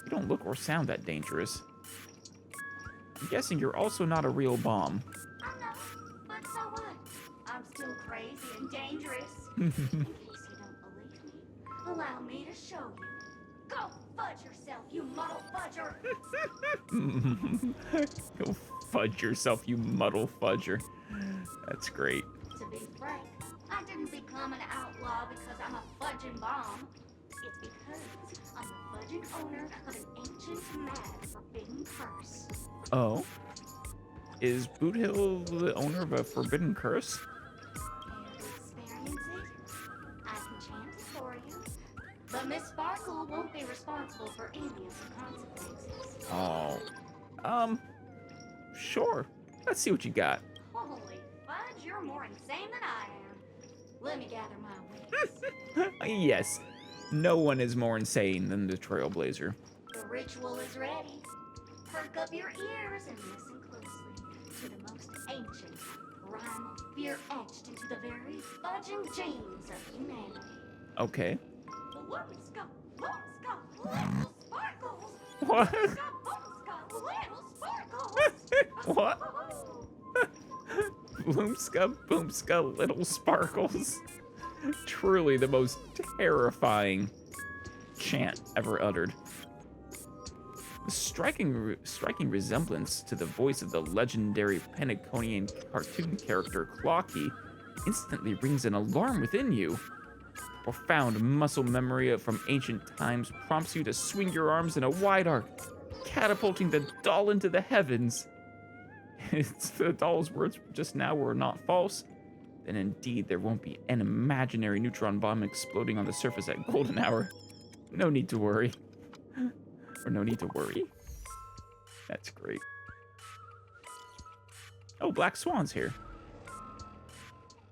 You don't look or sound that dangerous. I'm guessing you're also not a real bomb.
I know, but so what? I'm still crazy and dangerous. In case you don't believe me, allow me to show you. Go fudge yourself, you muddle fudger!
Go fudge yourself, you muddle fudger. That's great.
To be frank, I didn't become an outlaw because I'm a fudging bomb. It's because I'm the fudging owner of an ancient, mad, forbidden curse.
Oh? Is Boot Hill the owner of a forbidden curse?
Care to experience it? I can chant it for you. But Miss Sparkle won't be responsible for any of the consequences.
Oh. Sure. Let's see what you got.
Holy fudge, you're more insane than I am. Let me gather my wits.
Yes. No one is more insane than the Trailblazer.
The ritual is ready. Perk up your ears and listen closely to the most ancient, primal fear etched into the very fudging genes of humanity.
Okay.
Boomska, little sparkles.
What?
Little sparkles.
What? Boomska, little sparkles. Truly the most terrifying chant ever uttered. The striking resemblance to the voice of the legendary Penaconian cartoon character Clocky instantly rings an alarm within you. Profound muscle memory from ancient times prompts you to swing your arms in a wide arc, catapulting the doll into the heavens. If the doll's words just now were not false, then indeed there won't be an imaginary neutron bomb exploding on the surface at golden hour. No need to worry. Or no need to worry. That's great. Oh, Black Swan's here.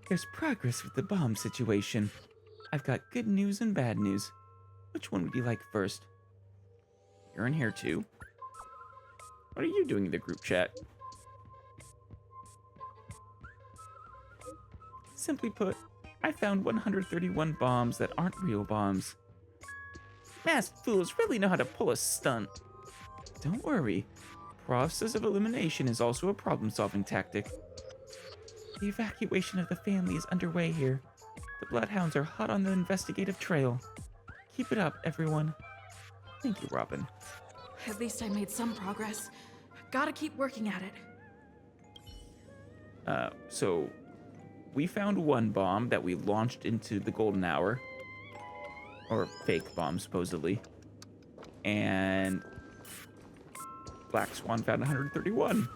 There's progress with the bomb situation. I've got good news and bad news. Which one would you like first? You're in here too. What are you doing in the group chat? Simply put, I found 131 bombs that aren't real bombs. Masked fools really know how to pull a stunt. Don't worry. Process of elimination is also a problem-solving tactic. The evacuation of the family is underway here. The Bloodhounds are hot on the investigative trail. Keep it up, everyone. Thank you, Robin.
At least I made some progress. Gotta keep working at it.
So we found one bomb that we launched into the golden hour. Or fake bomb, supposedly. And Black Swan found 131.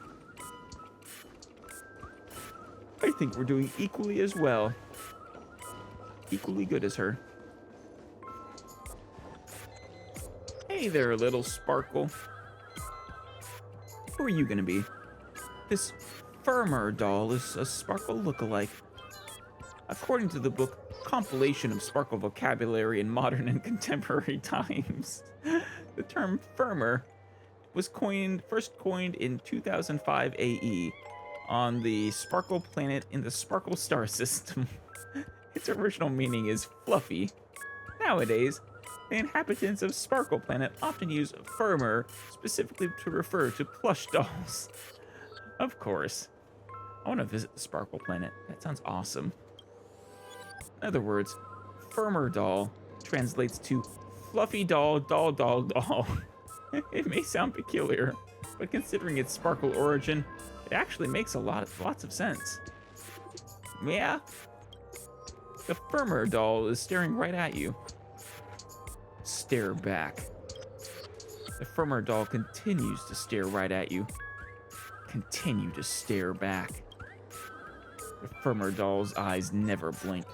I think we're doing equally as well. Equally good as her. Hey there, little Sparkle. Who are you gonna be? This Firmer doll is a Sparkle lookalike. According to the book Compilation of Sparkle Vocabulary in Modern and Contemporary Times, the term Firmer was first coined in 2005 AE on the Sparkle planet in the Sparkle star system. Its original meaning is fluffy. Nowadays, the inhabitants of Sparkle Planet often use Firmer specifically to refer to plush dolls. Of course. I want to visit the Sparkle Planet. That sounds awesome. In other words, Firmer doll translates to fluffy doll, doll, doll, doll. It may sound peculiar, but considering its Sparkle origin, it actually makes lots of sense. Yeah. The Firmer doll is staring right at you. Stare back. The Firmer doll continues to stare right at you. Continue to stare back. The Firmer doll's eyes never blink.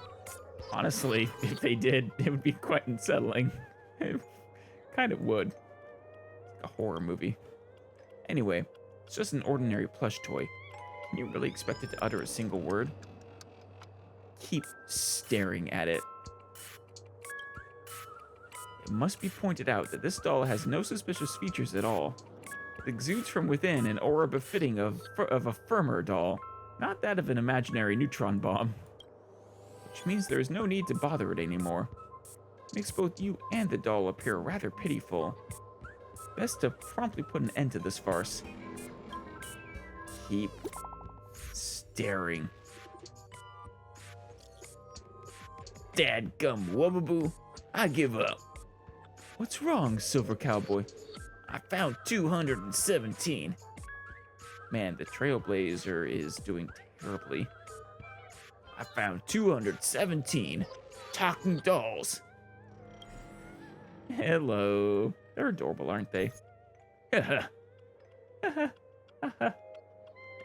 Honestly, if they did, it would be quite unsettling. It kind of would. Like a horror movie. Anyway, it's just an ordinary plush toy. Can you really expect it to utter a single word? Keep staring at it. It must be pointed out that this doll has no suspicious features at all. It exudes from within an aura befitting of a Firmer doll, not that of an imaginary neutron bomb. Which means there is no need to bother it anymore. It makes both you and the doll appear rather pitiful. Best to promptly put an end to this farce. Keep staring. Dadgum wubbaboo, I give up. What's wrong, Silver Cowboy? I found 217. Man, the Trailblazer is doing terribly. I found 217 talking dolls. Hello. They're adorable, aren't they? And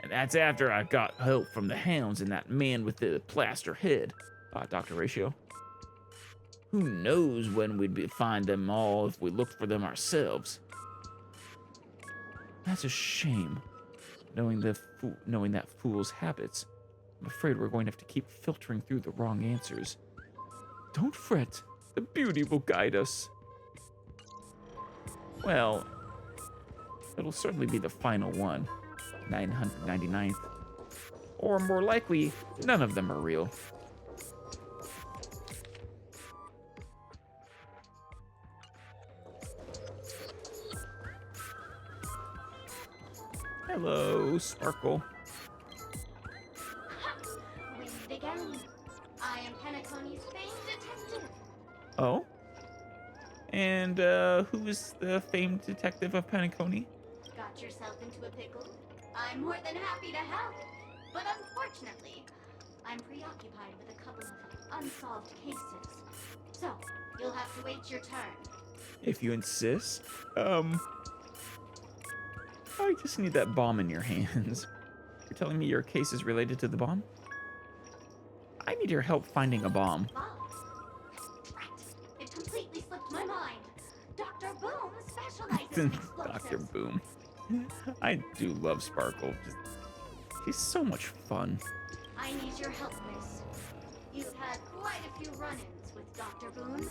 that's after I got help from the hounds and that man with the plaster head, Dr. Ratio. Who knows when we'd find them all if we looked for them ourselves. That's a shame, knowing that fool's habits. I'm afraid we're going to have to keep filtering through the wrong answers. Don't fret, the beauty will guide us. Well, it'll certainly be the final one, 999th. Or more likely, none of them are real. Hello, Sparkle.
We meet again. I am Penacony's famed detective.
Oh? And, who is the famed detective of Penacony?
Got yourself into a pickle? I'm more than happy to help. But unfortunately, I'm preoccupied with a couple of unsolved cases. So, you'll have to wait your turn.
If you insist. I just need that bomb in your hands. You're telling me your case is related to the bomb? I need your help finding a bomb.
Drat. It completely slipped my mind. Dr. Boom specializes in explosives.
Dr. Boom. I do love Sparkle. She's so much fun.
I need your help, miss. You've had quite a few run-ins with Dr. Boom.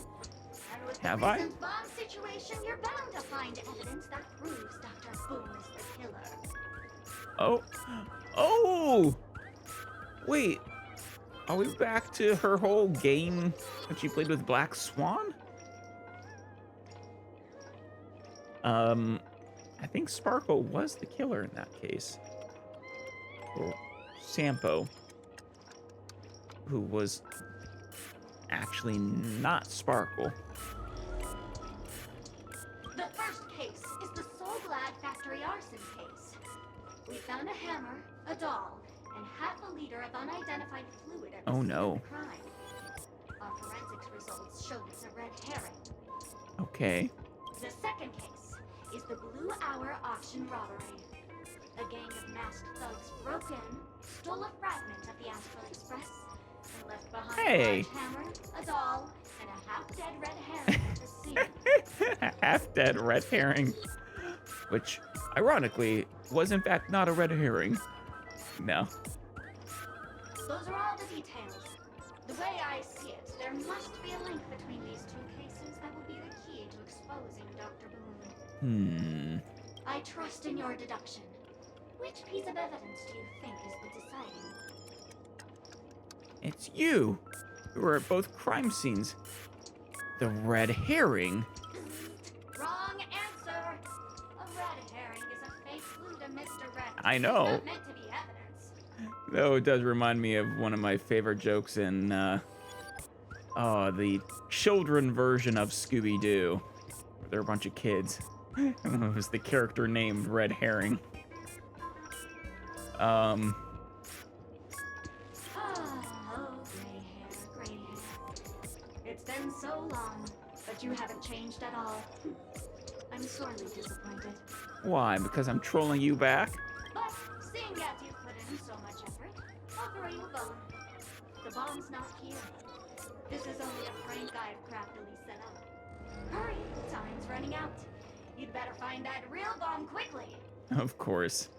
And with
Have
the
I?
recent bomb situation, you're bound to find evidence that proves Dr. Boom is the killer.
Oh. Oh! Wait. Are we back to her whole game that she played with Black Swan? I think Sparkle was the killer in that case. Or Sampo, who was actually not Sparkle.
The first case is the Soul Glad factory arson case. We found a hammer, a doll, and half a liter of unidentified fluid at the scene of the crime. Our forensics results showed it's a red herring.
Okay.
The second case is the Blue Hour auction robbery. A gang of masked thugs broke in, stole a fragment of the Astral Express, and left behind a large hammer, a doll, and a half-dead red herring at the scene.
Half-dead red herring. Which, ironically, was in fact not a red herring. No.
Those are all the details. The way I see it, there must be a link between these two cases that will be the key to exposing Dr. Boone. I trust in your deduction. Which piece of evidence do you think is the deciding?
It's you. We were at both crime scenes. The red herring.
Wrong answer. A red herring is a fake clue to misdirect.
I know.
It's not meant to be evidence.
Though it does remind me of one of my favorite jokes in the children version of Scooby-Doo. Where there are a bunch of kids. And it was the character named Red Herring.
Oh, gray hair. It's been so long, but you haven't changed at all. I'm sorely disappointed.
Why? Because I'm trolling you back?
But seeing as you've put in so much effort, I'll throw you a bone. The bomb's not here. This is only a prank I've craftily set up. Hurry, time's running out. You'd better find that real bomb quickly.
Of course.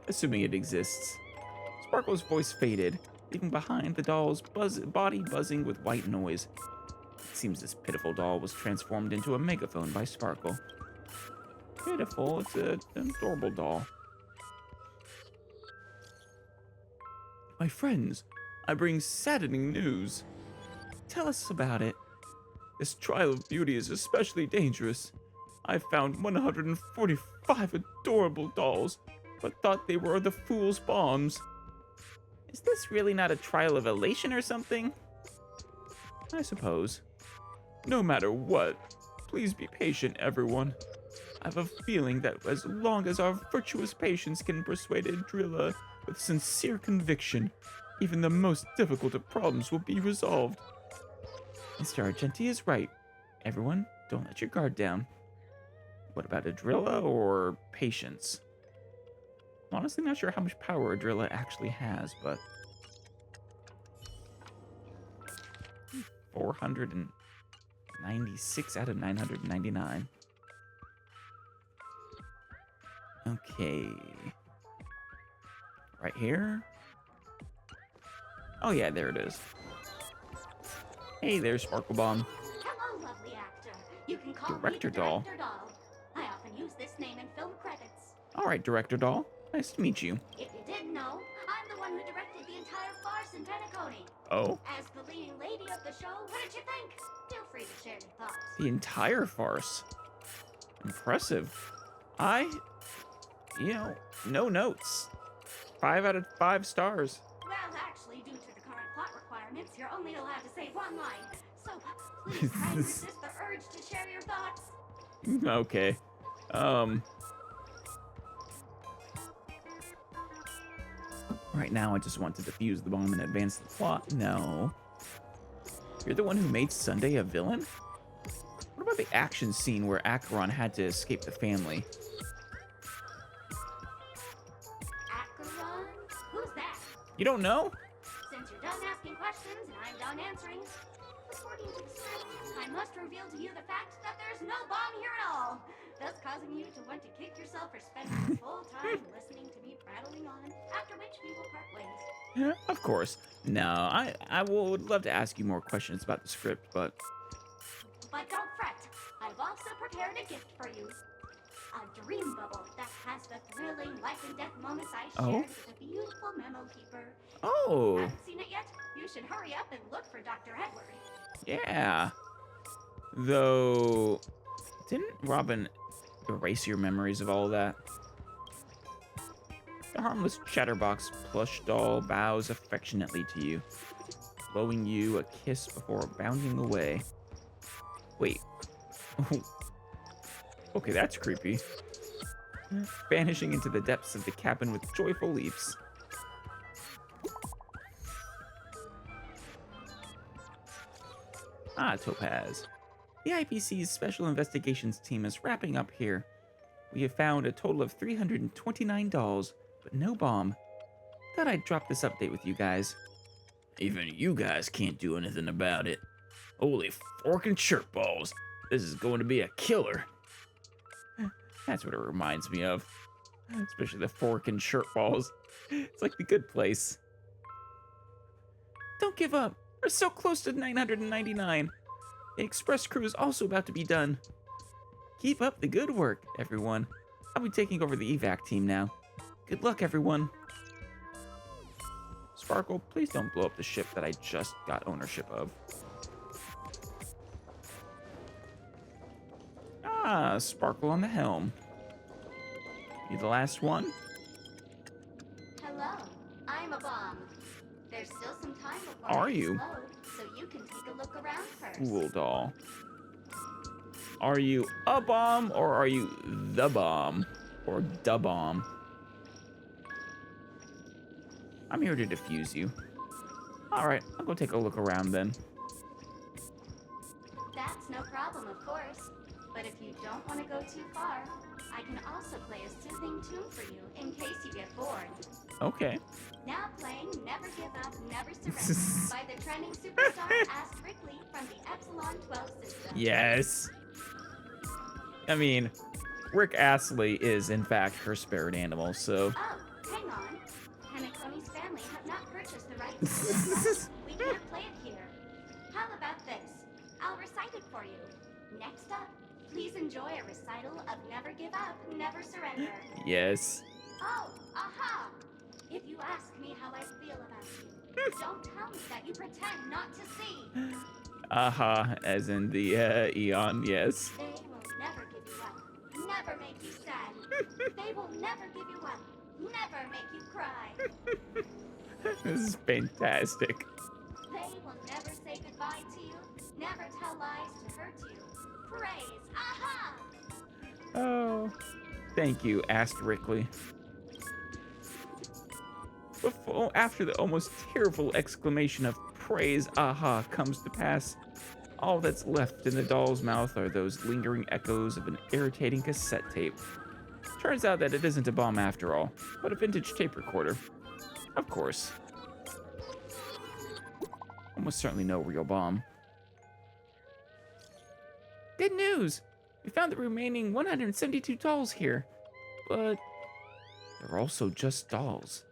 Assuming it exists. Sparkle's voice faded, leaving behind the doll's body buzzing with white noise. It seems this pitiful doll was transformed into a megaphone by Sparkle. Pitiful, it's an adorable doll. My friends, I bring saddening news. Tell us about it. This trial of beauty is especially dangerous. I found 145 adorable dolls, but thought they were the fool's bombs. Is this really not a trial of elation or something? I suppose. No matter what, please be patient, everyone. I have a feeling that as long as our virtuous patience can persuade Adrilla with sincere conviction, even the most difficult of problems will be resolved. Mr. Argenti is right. Everyone, don't let your guard down. What about Adrilla or patience? I'm honestly not sure how much power Adrilla actually has, but 496 out of 999. Okay. Right here. Oh yeah, there it is. Hey there, Sparkle Bomb.
Hello, lovely actor. You can call
Director
me the
Doll.
Director Doll. I often use this name in film credits.
All right, Director Doll. Nice to meet you.
If you didn't know, I'm the one who directed the entire farce in Penacony.
Oh?
As the leading lady of the show, what did you think? Feel free to share your thoughts.
The entire farce. Impressive. No notes. 5 out of 5 stars.
Well, actually, due to the current plot requirements, you're only allowed to say one line. So, please try and resist the urge to share your thoughts.
Okay. Right now, I just want to defuse the bomb and advance the plot. No. You're the one who made Sunday a villain? What about the action scene where Acheron had to escape the family?
Acheron? Who's that?
You don't know?
Since you're done asking questions and I'm done answering, according to the script, I must reveal to you the fact that there's no bomb here at all, thus causing you to want to kick yourself for spending this whole time listening to me prattling on, after which we will part ways.
Yeah, of course. No, I would love to ask you more questions about the script, but...
But don't fret, I've also prepared a gift for you. A dream bubble that has the thrilling life and death moments I
Oh.
shared with the beautiful memo keeper.
Oh,
Haven't seen it yet? You should hurry up and look for Dr. Edward.
yeah. Though, didn't Robin erase your memories of all that? The harmless chatterbox plush doll bows affectionately to you, blowing you a kiss before bounding away. Wait. Okay, that's creepy. Vanishing into the depths of the cabin with joyful leaps. Ah, Topaz. The IPC's Special Investigations team is wrapping up here. We have found a total of 329 dolls, but no bomb. Thought I'd drop this update with you guys. Even you guys can't do anything about it. Holy forking shirt balls. This is going to be a killer. That's what it reminds me of. Especially the fork and shirt balls. It's like the good place. Don't give up. We're so close to 999. The express crew is also about to be done. Keep up the good work, everyone. I'll be taking over the evac team now. Good luck, everyone. Sparkle, please don't blow up the ship that I just got ownership of. Ah, Sparkle on the helm. You the last one?
Hello, I'm a bomb. There's still some time before
Are
I
you?
explode, so you can take a look around first.
Cool doll. Are you a bomb or are you the bomb? Or da bomb? I'm here to defuse you. Alright, I'll go take a look around then.
That's no problem, of course. But if you don't want to go too far, I can also play a soothing tune for you in case you get bored.
Okay.
Now playing Never Give Up, Never Surrender by the trending superstar Astral Express from the Epsilon 12 system.
Yes. I mean, Rick Astley is in fact her spirit animal, so.
Oh, hang on. Penacony's family have not purchased the rights to this song. We can't play it here. How about this? I'll recite it for you. Next up, please enjoy a recital of Never Give Up, Never Surrender.
Yes.
Oh, aha! If you ask me how I feel about you, don't tell me that you pretend not to see.
Aha, as in the Eon, yes.
They will never give you up, never make you sad. They will never give you up, never make you cry.
This is fantastic.
They will never say goodbye to you, never tell lies to hurt you. Praise, aha!
Oh, thank you, Asterically. After the almost tearful exclamation of praise, aha, comes to pass, all that's left in the doll's mouth are those lingering echoes of an irritating cassette tape. Turns out that it isn't a bomb after all, but a vintage tape recorder. Of course. Almost certainly no real bomb. Good news! We found the remaining 172 dolls here, but they're also just dolls.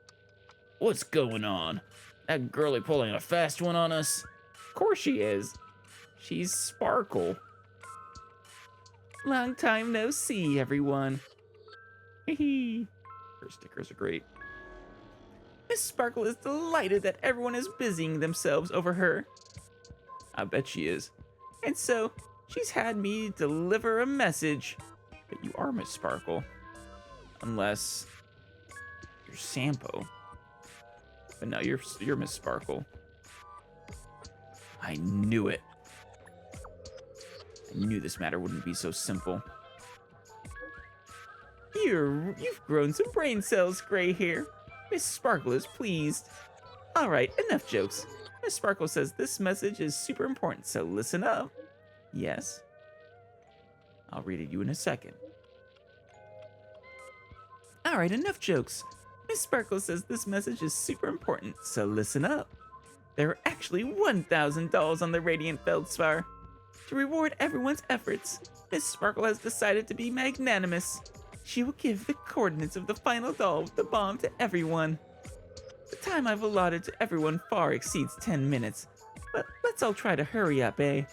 What's going on? That girlie pulling a fast one on us? Of course she is. She's Sparkle. Long time no see, everyone. Hee. Her stickers are great. Miss Sparkle is delighted that everyone is busying themselves over her. I bet she is. And so, she's had me deliver a message. But you are Miss Sparkle. Unless you're Sampo. But no, you're Miss Sparkle. I knew it. I knew this matter wouldn't be so simple. You've grown some brain cells, gray hair. Miss Sparkle is pleased. Alright, enough jokes. Miss Sparkle says this message is super important, so listen up. Yes? I'll read it you in a second. Alright, enough jokes. Miss Sparkle says this message is super important, so listen up. There are actually 1,000 dolls on the Radiant Feldspar. To reward everyone's efforts, Miss Sparkle has decided to be magnanimous. She will give the coordinates of the final doll with the bomb to everyone. The time I've allotted to everyone far exceeds 10 minutes, but let's all try to hurry up, eh?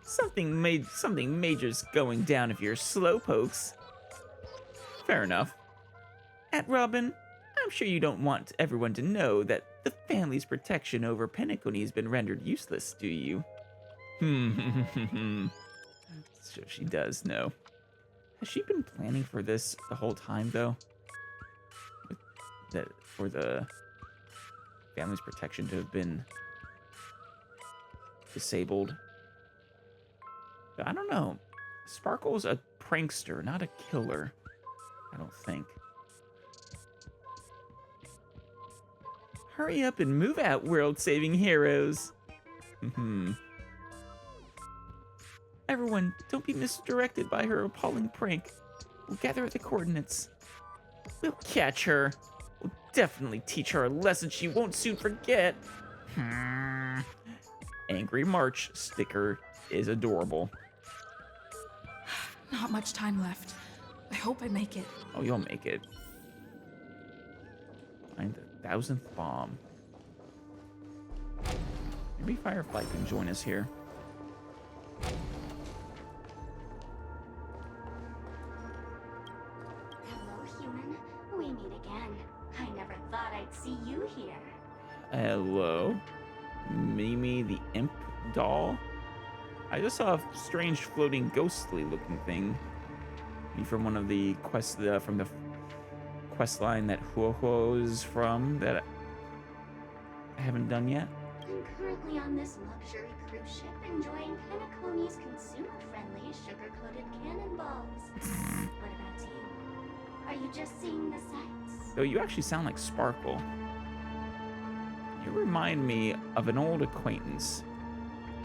Something major's going down if you're slowpokes. Fair enough. Aunt Robin, I'm sure you don't want everyone to know that the family's protection over Penacony has been rendered useless, do you? So she does know. Has she been planning for this the whole time, though? That for the family's protection to have been disabled? I don't know. Sparkle's a prankster, not a killer. I don't think. Hurry up and move out, world-saving heroes. Everyone, don't be misdirected by her appalling prank. We'll gather the coordinates. We'll catch her. We'll definitely teach her a lesson she won't soon forget. Angry March sticker is adorable.
Not much time left. I hope I make it.
Oh, you'll make it. Find the 1000th bomb. Maybe Firefly can join us here.
Hello, human. We meet again. I never thought I'd see you here.
Hello. Mimi the Imp doll? I just saw a strange floating ghostly looking thing. Maybe from one of the quests, from the quest line that Huohuo's from that I haven't done yet.
I'm currently on this luxury cruise ship enjoying Penacony's consumer-friendly sugar-coated cannonballs. What about you? Are you just seeing the sights?
So you actually sound like Sparkle. You remind me of an old acquaintance.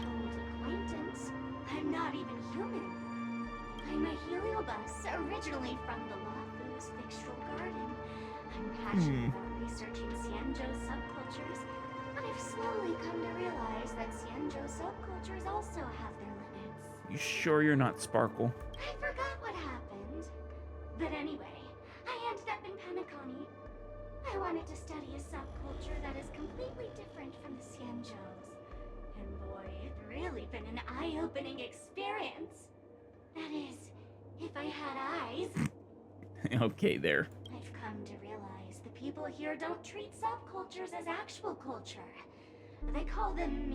Old acquaintance? I'm not even human. I'm a heliobus, originally from the Lafu's Fixtural Garden. I'm passionate about researching Xianzhou subcultures. I've slowly come to realize that Xianzhou subcultures also have their limits.
You sure you're not Sparkle?
I forgot what happened. But anyway, I ended up in Penacony. I wanted to study a subculture that is completely different from the Xianzhous. And boy, it's really been an eye-opening experience. That is, if I had eyes.
Okay, there.
I've come to realize the people here don't treat subcultures as actual culture. They call them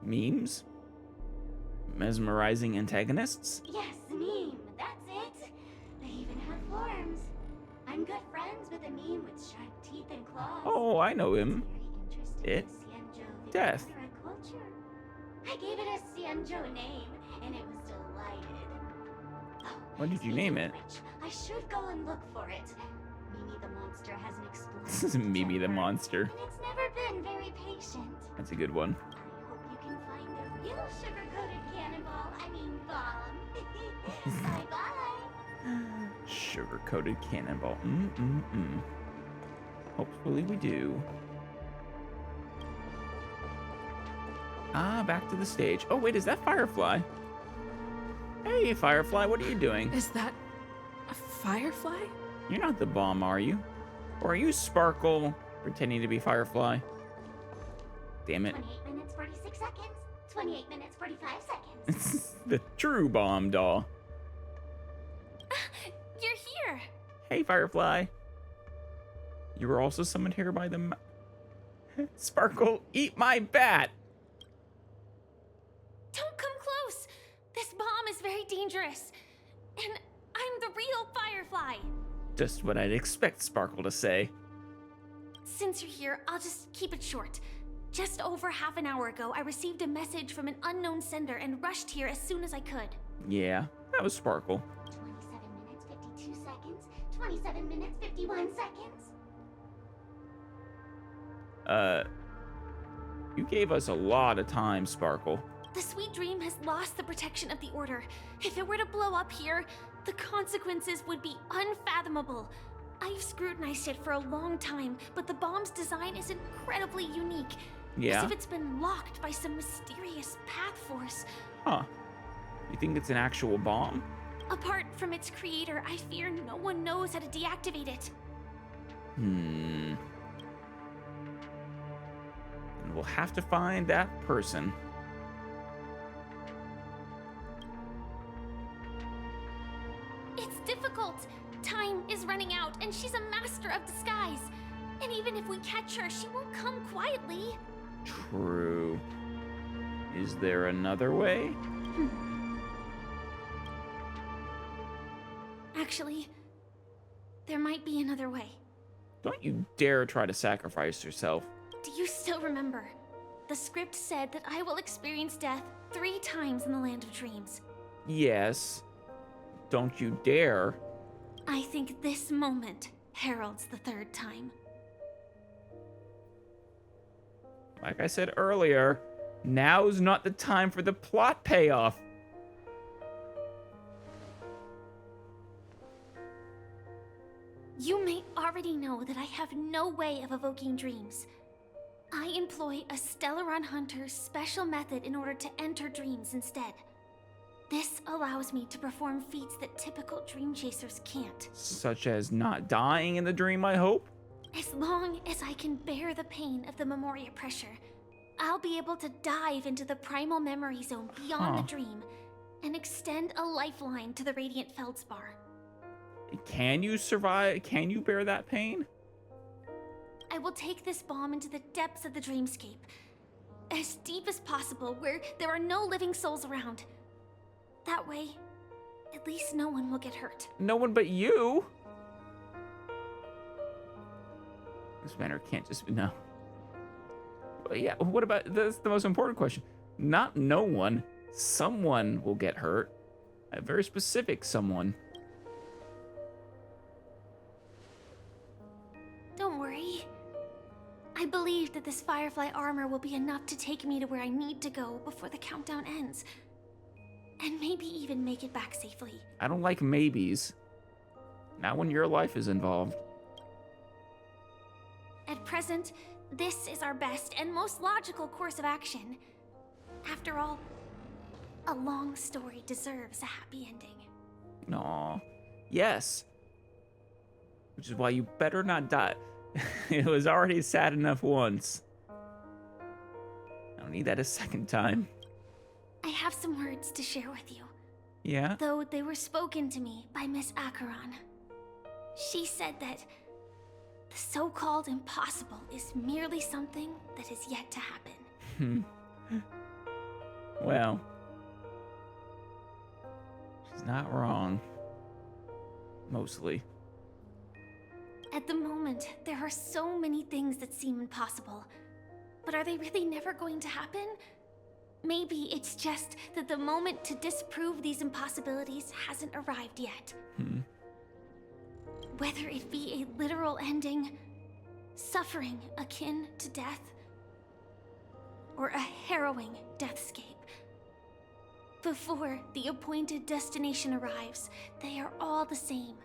Memes? Mesmerizing antagonists?
Yes, meme, that's it. They even have forms. I'm good friends with a meme with sharp teeth and claws.
Oh, I know him.
Very
It.
interested in Xianzhou
Death.
vernacular culture. I gave it a Xianzhou name, and it was delighted. Oh,
What did you name it?
which, I should go and look for it. Mimi the monster has an explosive
This is Mimi the
temper,
monster.
and it's never been very patient.
That's a good one.
I hope you can find a real sugar-coated cannonball. I mean bomb. Bye-bye.
Sugar-coated cannonball. Hopefully we do. Ah, back to the stage. Oh, wait, is that Firefly? Hey, Firefly, what are you doing?
Is that a firefly?
You're not the bomb, are you? Or are you Sparkle, pretending to be Firefly? Damn it.
28 minutes, 46 seconds. 28 minutes, 45 seconds.
The true bomb doll.
You're here.
Hey, Firefly. You were also summoned here by the... Sparkle, eat my bat!
Don't come close. This bomb is very dangerous. And I'm the real Firefly.
Just what I'd expect Sparkle to say.
Since you're here, I'll just keep it short. Just over half an hour ago, I received a message from an unknown sender and rushed here as soon as I could.
Yeah, that was Sparkle.
27 minutes, 52 seconds. 27 minutes, 51 seconds.
You gave us a lot of time, Sparkle.
The Sweet Dream has lost the protection of the Order. If it were to blow up here, the consequences would be unfathomable. I've scrutinized it for a long time, but the bomb's design is incredibly unique.
Yeah?
As if it's been locked by some mysterious path force.
Huh. You think it's an actual bomb?
Apart from its creator, I fear no one knows how to deactivate it.
And we'll have to find that person.
of disguise. And even if we catch her, she won't come quietly.
True. Is there another way?
Actually, there might be another way.
Don't you dare try to sacrifice yourself.
Do you still remember? The script said that I will experience death 3 times in the Land of Dreams.
Yes. Don't you dare.
I think this moment heralds the 3rd time.
Like I said earlier, now's not the time for the plot payoff.
You may already know that I have no way of evoking dreams. I employ a Stellaron Hunter's special method in order to enter dreams instead. This allows me to perform feats that typical dream chasers can't.
Such as not dying in the dream, I hope?
As long as I can bear the pain of the Memoria pressure, I'll be able to dive into the primal memory zone beyond the dream and extend a lifeline to the Radiant Feldspar.
Can you survive? Can you bear that pain?
I will take this bomb into the depths of the dreamscape, as deep as possible, where there are no living souls around. That way, at least no one will get hurt.
No one but you? This matter can't just be... No. But yeah, what about... That's the most important question. Not no one. Someone will get hurt. A very specific someone.
Don't worry. I believe that this Firefly armor will be enough to take me to where I need to go before the countdown ends. And maybe even make it back safely.
I don't like maybes. Not when your life is involved.
At present, this is our best and most logical course of action. After all, a long story deserves a happy ending.
Aw. Yes. Which is why you better not die. It was already sad enough once. I don't need that a second time.
I have some words to share with you.
Yeah?
Though they were spoken to me by Miss Acheron. She said that the so-called impossible is merely something that is yet to happen.
Well, she's not wrong. Mostly.
At the moment, there are so many things that seem impossible. But are they really never going to happen? Maybe it's just that the moment to disprove these impossibilities hasn't arrived yet. Whether it be a literal ending, suffering akin to death, or a harrowing deathscape. Before the appointed destination arrives, they are all the same.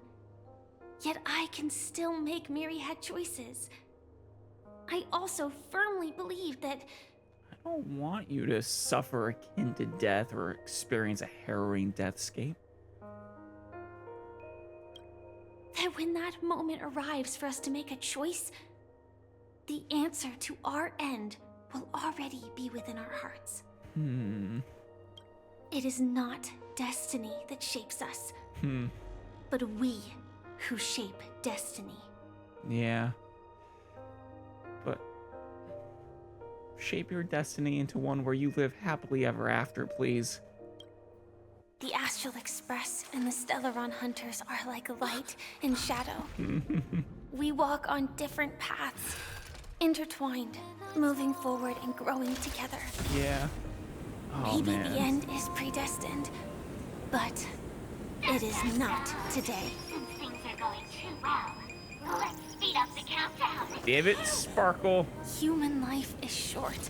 Yet I can still make myriad choices. I also firmly believe that
I don't want you to suffer akin to death or experience a harrowing deathscape.
that when that moment arrives for us to make a choice, the answer to our end will already be within our hearts. It is not destiny that shapes us, but we who shape destiny.
Yeah. But shape your destiny into one where you live happily ever after, please.
The Astral Express and the Stellaron Hunters are like light and shadow. We walk on different paths, intertwined, moving forward and growing together.
Yeah. Oh,
Maybe
man.
the end is predestined, but it is not today.
Since things are going too well, let's speed up the countdown.
Damn it, Sparkle.
Human life is short,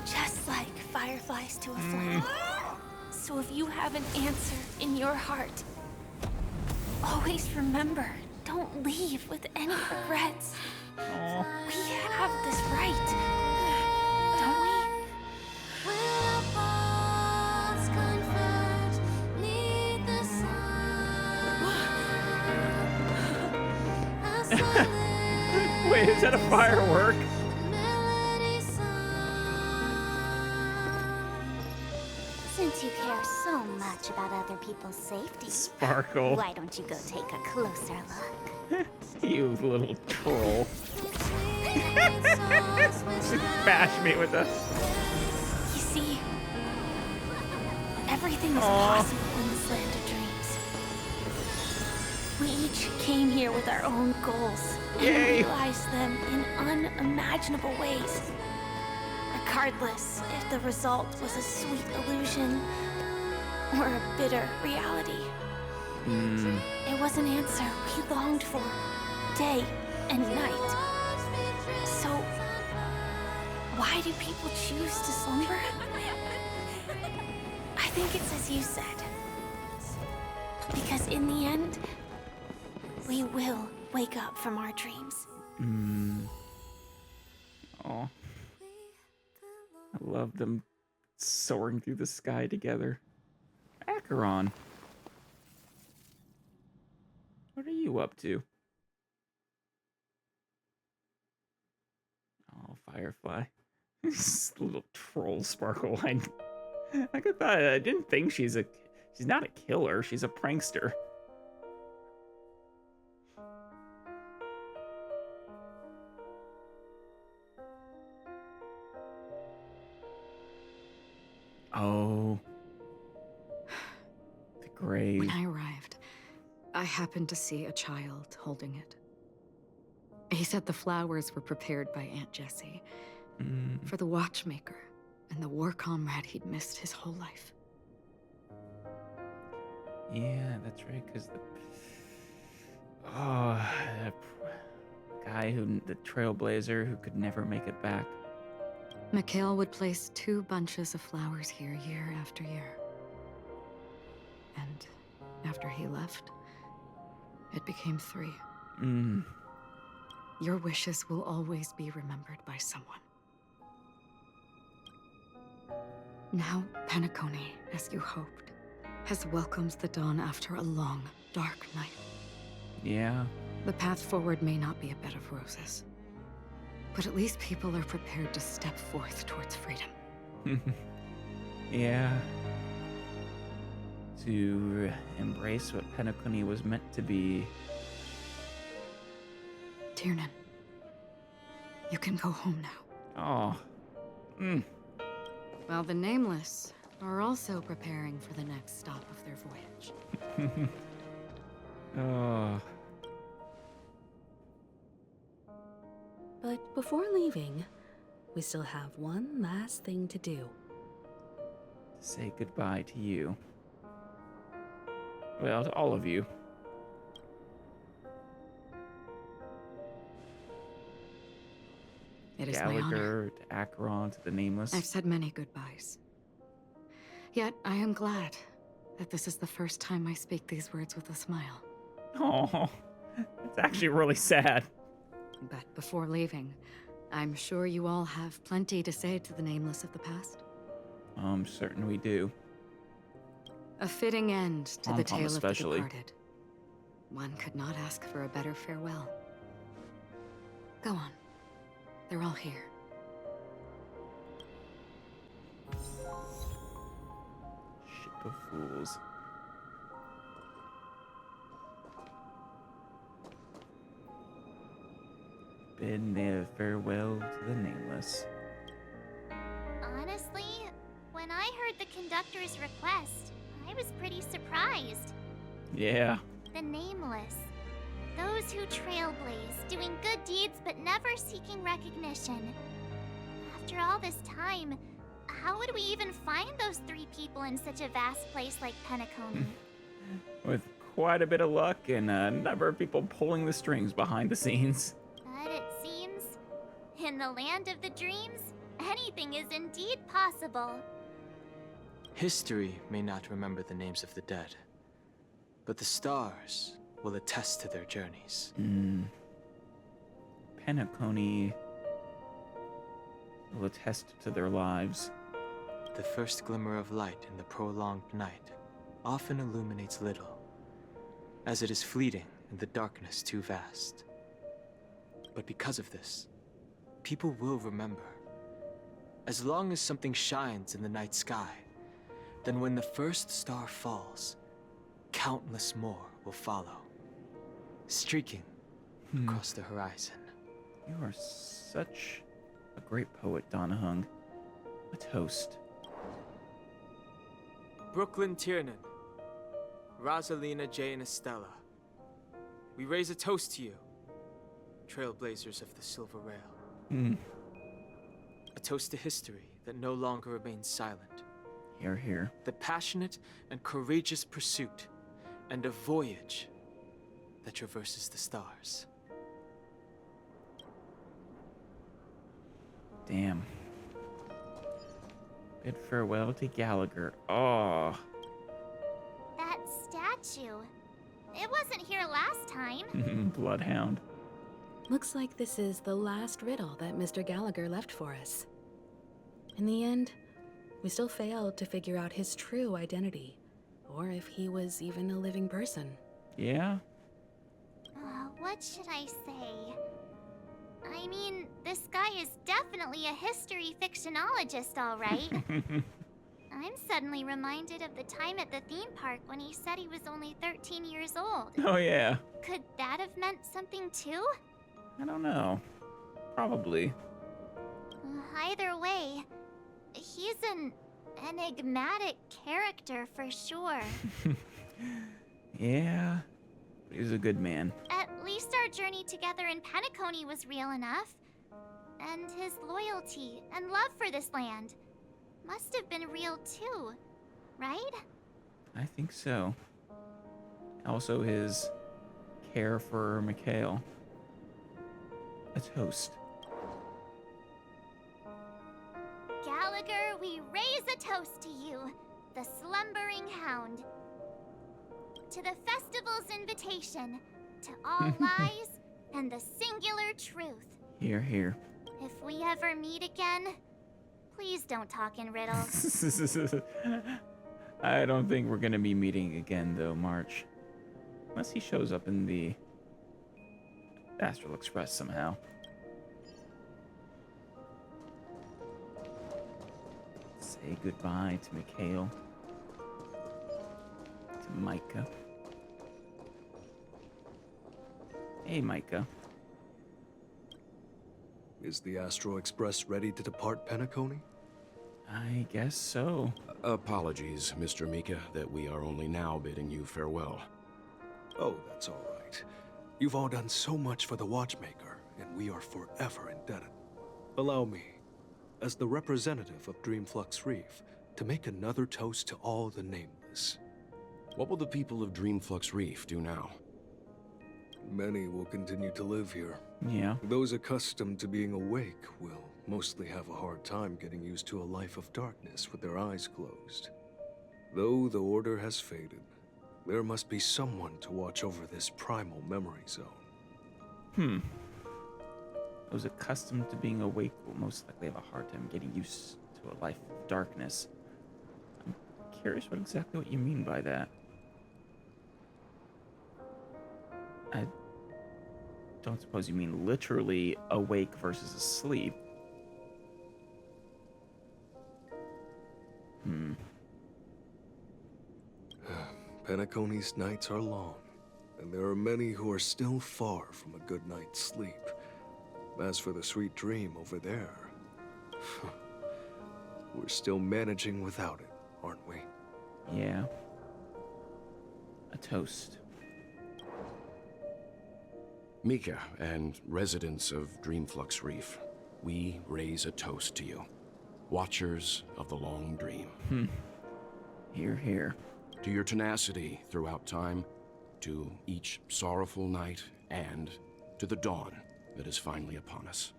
just like fireflies to a flame. So if you have an answer in your heart, always remember, don't leave with any regrets.
Aw.
We have this right, don't we?
Wait, is that a firework?
Since you care so much about other people's safety,
Sparkle.
why don't you go take a closer look?
You little troll. Bash me with a...
You see, everything is possible in this land of dreams. We each came here with our own goals and realized them in unimaginable ways. Regardless if the result was a sweet illusion or a bitter reality. It was an answer we longed for, day and night. So, why do people choose to slumber? I think it's as you said. Because in the end, we will wake up from our dreams.
Aw. I love them soaring through the sky together. Acheron. What are you up to? Oh, Firefly. This little troll sparkle. I didn't think she's not a killer, she's a prankster. Oh. The grave.
When I arrived, I happened to see a child holding it. He said the flowers were prepared by Aunt Jessie for the watchmaker and the war comrade he'd missed his whole life.
Yeah, that's right, because the guy the trailblazer who could never make it back.
Mikhail would place 2 bunches of flowers here year after year. And after he left, it became 3. Your wishes will always be remembered by someone. Now, Penacony, as you hoped, has welcomed the dawn after a long, dark night.
Yeah.
The path forward may not be a bed of roses, but at least people are prepared to step forth towards freedom.
Yeah. To embrace what Penacony was meant to be.
Tiernan, you can go home now.
Oh.
While the Nameless are also preparing for the next stop of their voyage.
Oh.
But before leaving, we still have one last thing to do.
Say goodbye to you. Well, to all of you.
It is my honor.
Gallagher, to Acheron, to the Nameless.
I've said many goodbyes. Yet I am glad that this is the first time I speak these words with a smile.
Oh, it's actually really sad.
But before leaving, I'm sure you all have plenty to say to the Nameless of the past.
I'm certain we do.
A fitting end to the tale
especially.
of the departed. One could not ask for a better farewell. Go on. They're all here.
Ship of fools. Bid their farewell to the Nameless.
Honestly, when I heard the conductor's request, I was pretty surprised.
Yeah.
The Nameless. Those who trailblaze, doing good deeds but never seeking recognition. After all this time, how would we even find those 3 people in such a vast place like Penacony?
With quite a bit of luck and a number of people pulling the strings behind the scenes.
But it seems, in the land of the dreams, anything is indeed possible.
History may not remember the names of the dead, but the stars will attest to their journeys.
Penacony will attest to their lives.
The first glimmer of light in the prolonged night often illuminates little, as it is fleeting and the darkness too vast. But because of this, people will remember. As long as something shines in the night sky, then when the first star falls, countless more will follow, streaking across the horizon.
You are such a great poet, Donahung. A toast.
Brooklyn Tiernan, Rosalina J. and Estella, we raise a toast to you, trailblazers of the Silver Rail. A toast to history that no longer remains silent.
Hear, hear.
The passionate and courageous pursuit, and a voyage that traverses the stars.
Damn. Bid farewell to Gallagher. Oh.
That statue. It wasn't here last time.
Bloodhound.
Looks like this is the last riddle that Mr. Gallagher left for us. In the end, we still failed to figure out his true identity, or if he was even a living person.
Yeah?
What should I say? I mean, this guy is definitely a history fictionologist, all right. I'm suddenly reminded of the time at the theme park when he said he was only 13 years old.
Oh, yeah.
Could that have meant something too?
I don't know. Probably.
Either way, he's an enigmatic character for sure.
Yeah. He was a good man.
At least our journey together in Penacony was real enough. And his loyalty and love for this land must have been real too, right?
I think so. Also his care for Mikhail. A toast.
Gallagher, we raise a toast to you, the slumbering hound. To the festival's invitation, to all lies and the singular truth.
Here, here.
If we ever meet again, please don't talk in riddles.
I don't think we're gonna be meeting again, though, March. Unless he shows up in the Astral Express somehow. Say goodbye to Mikhail. To Micah. Hey, Micah.
Is the Astral Express ready to depart Penacony?
I guess so.
Apologies, Mr. Mika, that we are only now bidding you farewell.
Oh, that's all right. You've all done so much for the Watchmaker, and we are forever indebted. Allow me, as the representative of Dreamflux Reef, to make another toast to all the nameless.
What will the people of Dreamflux Reef do now?
Many will continue to live here.
Yeah.
Those accustomed to being awake will mostly have a hard time getting used to a life of darkness with their eyes closed. Though the order has faded, there must be someone to watch over this primal memory zone.
Those accustomed to being awake will most likely have a hard time getting used to a life of darkness. I'm curious exactly what you mean by that. I don't suppose you mean literally awake versus asleep.
Penacony's nights are long, and there are many who are still far from a good night's sleep. As for the sweet dream over there, we're still managing without it, aren't we?
Yeah. A toast.
Mika and residents of Dreamflux Reef, we raise a toast to you. Watchers of the long dream.
Hear, hear.
To your tenacity throughout time, to each sorrowful night, and to the dawn that is finally upon us.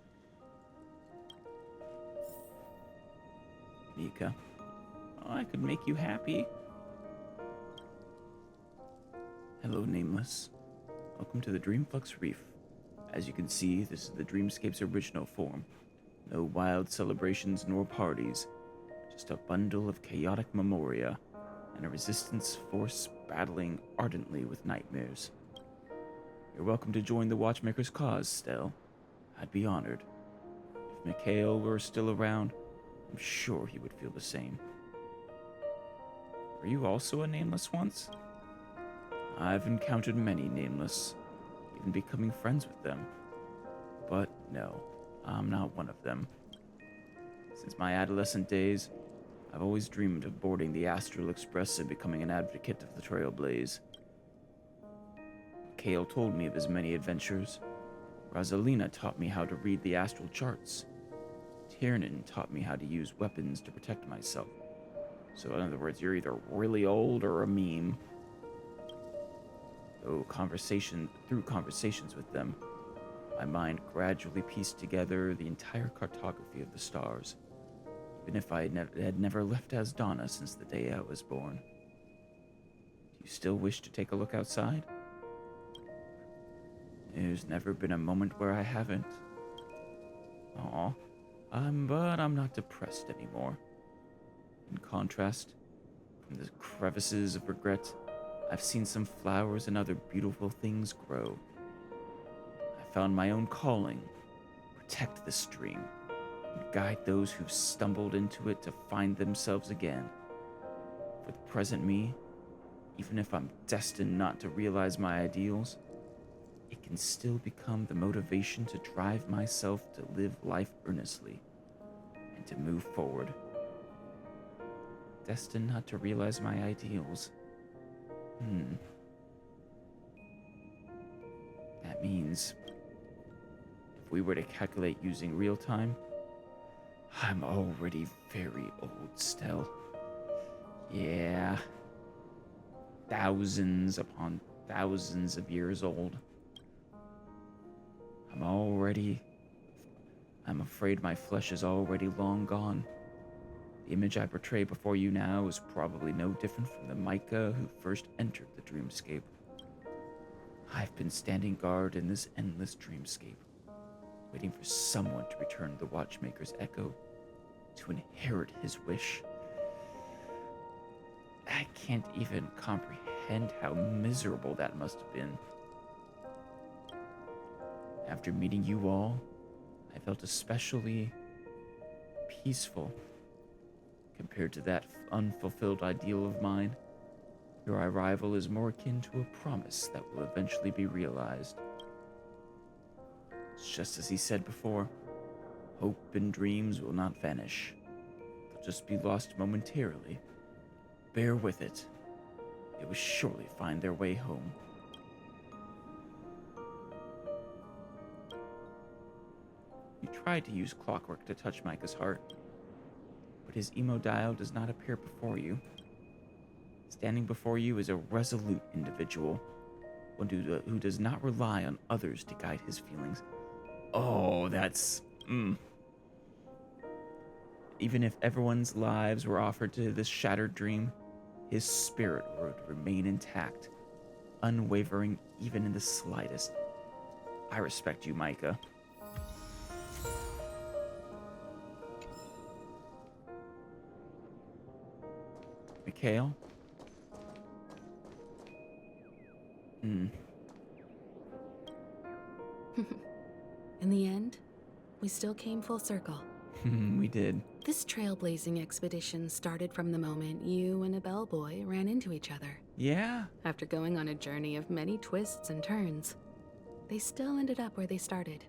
Mika, I could make you happy. Hello, Nameless. Welcome to the Dreamflux Reef. As you can see, this is the Dreamscape's original form. No wild celebrations nor parties, just a bundle of chaotic memoria and a resistance force battling ardently with nightmares. You're welcome to join the Watchmaker's cause, Stell. I'd be honored. If Mikhail were still around, I'm sure he would feel the same. Were you also a Nameless once? I've encountered many Nameless. even becoming friends with them. But no, I'm not one of them. Since my adolescent days, I've always dreamed of boarding the Astral Express and becoming an advocate of the Trailblaze. Kale told me of his many adventures. Rosalina taught me how to read the astral charts. Tiernan taught me how to use weapons to protect myself. So in other words, you're either really old or a meme. Through conversations with them, my mind gradually pieced together the entire cartography of the stars, even if I had never left Asdana since the day I was born. Do you still wish to take a look outside? There's never been a moment where I haven't. Aw, but I'm not depressed anymore. In contrast, from the crevices of regret, I've seen some flowers and other beautiful things grow. I found my own calling: protect this dream, and guide those who've stumbled into it to find themselves again. For the present me, even if I'm destined not to realize my ideals, it can still become the motivation to drive myself to live life earnestly and to move forward. Destined not to realize my ideals. That means if we were to calculate using real time, I'm already very old still. Yeah. Thousands upon thousands of years old. I'm afraid my flesh is already long gone. The image I portray before you now is probably no different from the Micah who first entered the dreamscape. I've been standing guard in this endless dreamscape, waiting for someone to return the Watchmaker's echo, to inherit his wish. I can't even comprehend how miserable that must have been. After meeting you all, I felt especially peaceful. Compared to that unfulfilled ideal of mine, your arrival is more akin to a promise that will eventually be realized. It's just as he said before, hope and dreams will not vanish. They'll just be lost momentarily. Bear with it. They will surely find their way home. You tried to use clockwork to touch Micah's heart, but his emo dial does not appear before you. Standing before you is a resolute individual, one who does not rely on others to guide his feelings. Oh, that's... Even if everyone's lives were offered to this shattered dream, his spirit would remain intact, unwavering even in the slightest. I respect you, Micah. Mikhail?
In the end, we still came full circle.
We did.
This trailblazing expedition started from the moment you and a bellboy ran into each other.
Yeah?
After going on a journey of many twists and turns, they still ended up where they started.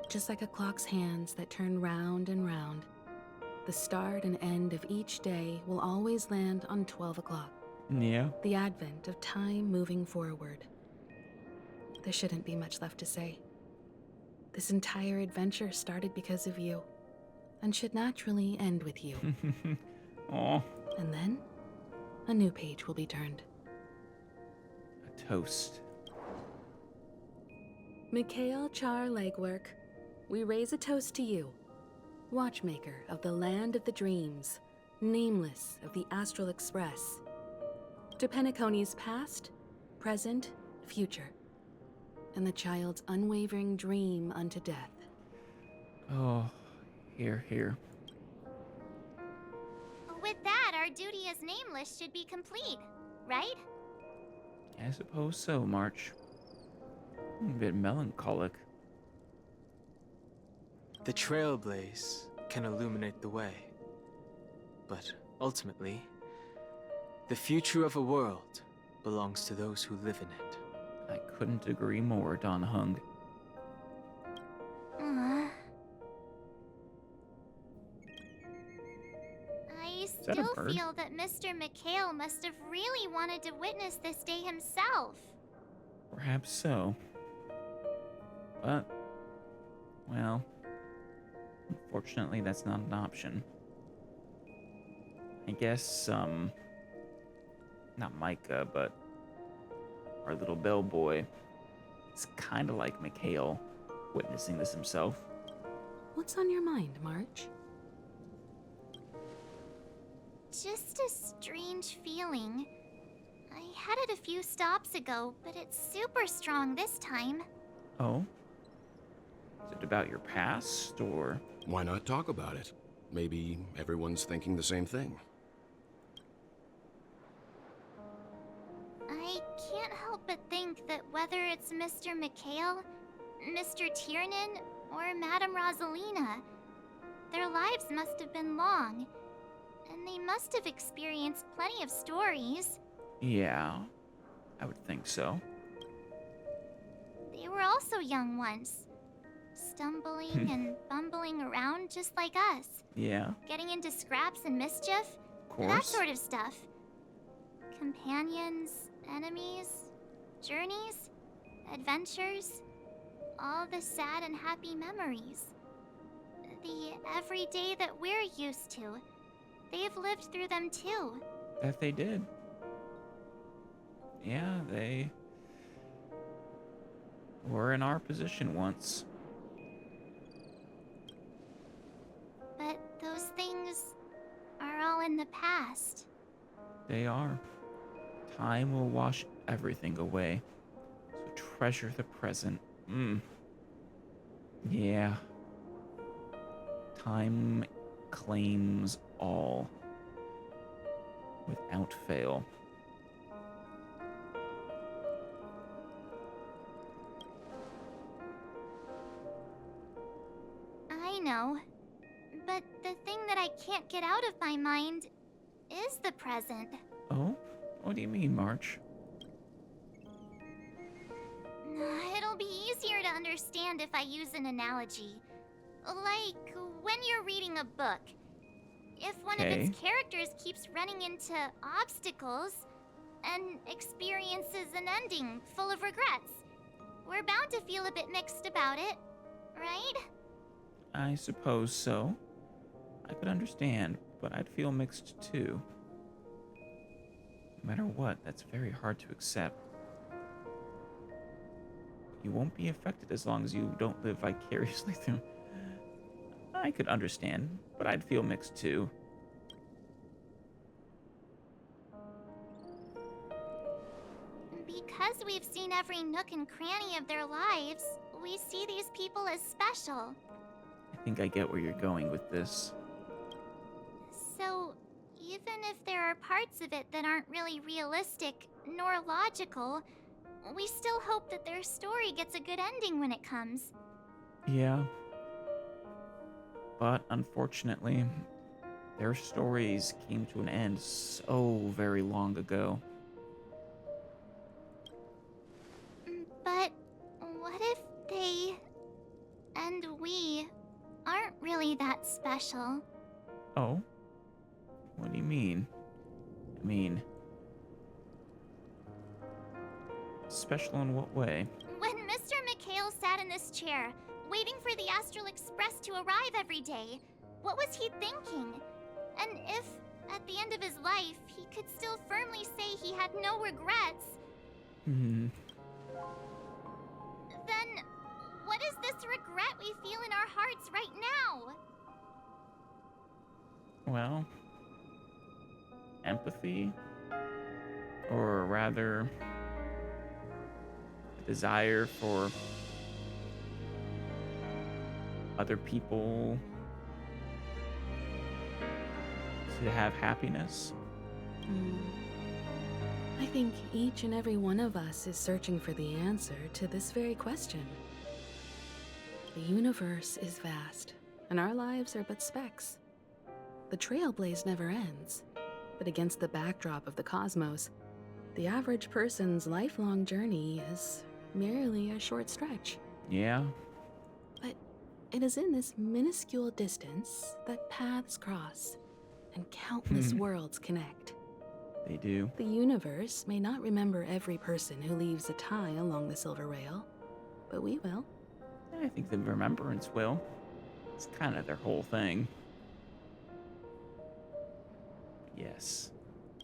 Just like a clock's hands that turn round and round, the start and end of each day will always land on 12 o'clock.
Yeah.
The advent of time moving forward. There shouldn't be much left to say. This entire adventure started because of you, and should naturally end with you.
Aw.
And then, a new page will be turned.
A toast.
Mikhail Char Legwork, we raise a toast to you, Watchmaker of the Land of the Dreams, Nameless of the Astral Express, to Penacony's past, present, future, and the child's unwavering dream unto death.
Oh, here.
With that, our duty as Nameless should be complete, right?
I suppose so, March. A bit melancholic.
The Trailblaze can illuminate the way, but ultimately, the future of a world belongs to those who live in it.
I couldn't agree more, Don Hung.
Aw. I
that a
still
bird?
feel that Mr. McHale must have really wanted to witness this day himself.
Perhaps so. But, well, unfortunately, that's not an option. I guess, not Micah, but our little bellboy is kind of like Mikhail, witnessing this himself.
What's on your mind, March?
Just a strange feeling. I had it a few stops ago, but it's super strong this time.
Oh? Is it about your past, or...?
Why not talk about it? Maybe everyone's thinking the same thing.
I can't help but think that whether it's Mr. McHale, Mr. Tiernan, or Madame Rosalina, their lives must have been long, and they must have experienced plenty of stories.
Yeah, I would think so.
They were also young once, stumbling and bumbling around just like us.
Yeah.
Getting into scraps and mischief,
Of
that
course.
sort of stuff. Companions, enemies, journeys, adventures, all the sad and happy memories. The everyday that we're used to, they've lived through them too.
That they did. Yeah, they were in our position once.
But those things are all in the past.
They are. Time will wash everything away. So treasure the present. Yeah. Time claims all. Without fail.
I know. But the thing that I can't get out of my mind is the present.
Oh? What do you mean, March?
It'll be easier to understand if I use an analogy. Like when you're reading a book. If one of its characters keeps running into obstacles and experiences an ending full of regrets, we're bound to feel a bit mixed about it, right?
I suppose so. I could understand, but I'd feel mixed too. No matter what, that's very hard to accept. You won't be affected as long as you don't live vicariously through. I could understand, but I'd feel mixed too.
Because we've seen every nook and cranny of their lives, we see these people as special.
I think I get where you're going with this.
So, even if there are parts of it that aren't really realistic nor logical, we still hope that their story gets a good ending when it comes.
Yeah. But unfortunately, their stories came to an end so very long ago.
But what if they and we aren't really that special?
Oh? What do you mean? I mean... special in what way?
When Mr. McHale sat in this chair, waiting for the Astral Express to arrive every day, what was he thinking? And if, at the end of his life, he could still firmly say he had no regrets, then what is this regret we feel in our hearts right now?
Well... empathy? Or rather... a desire for... other people... to have happiness?
I think each and every one of us is searching for the answer to this very question. The universe is vast, and our lives are but specks. The trailblaze never ends, but against the backdrop of the cosmos, The average person's lifelong journey is merely a short stretch.
Yeah.
But it is in this minuscule distance that paths cross and countless worlds connect.
They do.
The universe may not remember every person who leaves a tie along the Silver Rail, but we will.
I think the remembrance will. It's kind of their whole thing. Yes.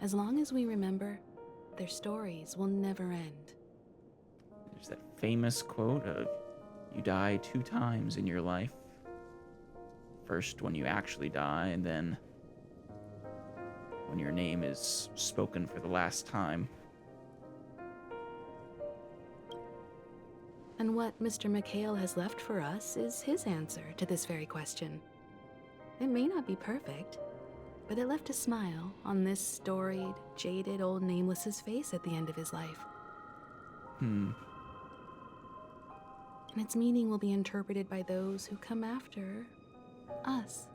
As long as we remember, their stories will never end.
There's that famous quote of, you die 2 times in your life. First when you actually die, and then when your name is spoken for the last time.
And what Mr. McHale has left for us is his answer to this very question. It may not be perfect, but it left a smile on this storied, jaded old Nameless's face at the end of his life. And its meaning will be interpreted by those who come after us.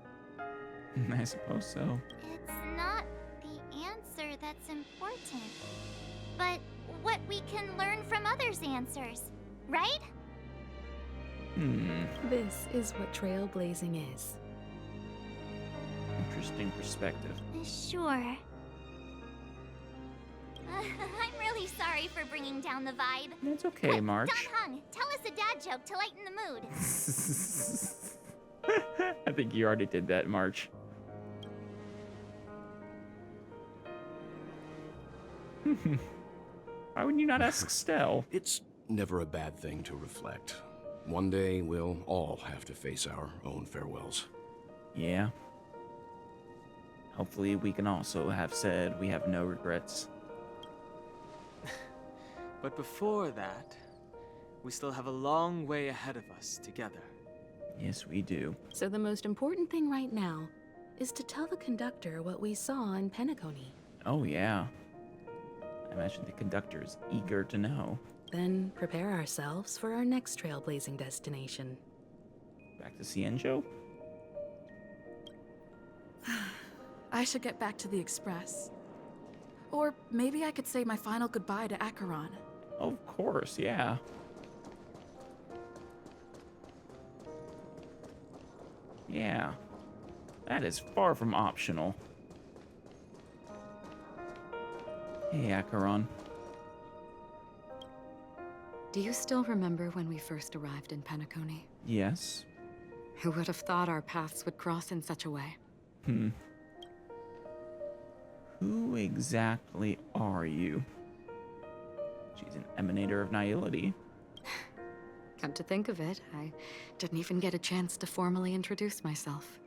I suppose so.
It's not the answer that's important, but what we can learn from others' answers, right?
This is what trailblazing is.
Interesting perspective.
Sure. I'm really sorry for bringing down the vibe.
That's okay, March.
Don Hung, tell us a dad joke to lighten the mood.
I think you already did that, March. Why would you not ask Stell?
It's never a bad thing to reflect. One day, we'll all have to face our own farewells.
Yeah. Hopefully we can also have said we have no regrets.
But before that, we still have a long way ahead of us together.
Yes, we do.
So the most important thing right now is to tell the conductor what we saw in Penacony.
Oh, yeah. I imagine the conductor is eager to know.
Then prepare ourselves for our next trailblazing destination.
Back to Cienjo?
I should get back to the Express. Or maybe I could say my final goodbye to Acheron.
Of course, yeah. Yeah. That is far from optional. Hey, Acheron.
Do you still remember when we first arrived in Penacony?
Yes.
Who would have thought our paths would cross in such a way?
Who exactly are you? She's an emanator of nihility.
Come to think of it, I didn't even get a chance to formally introduce myself.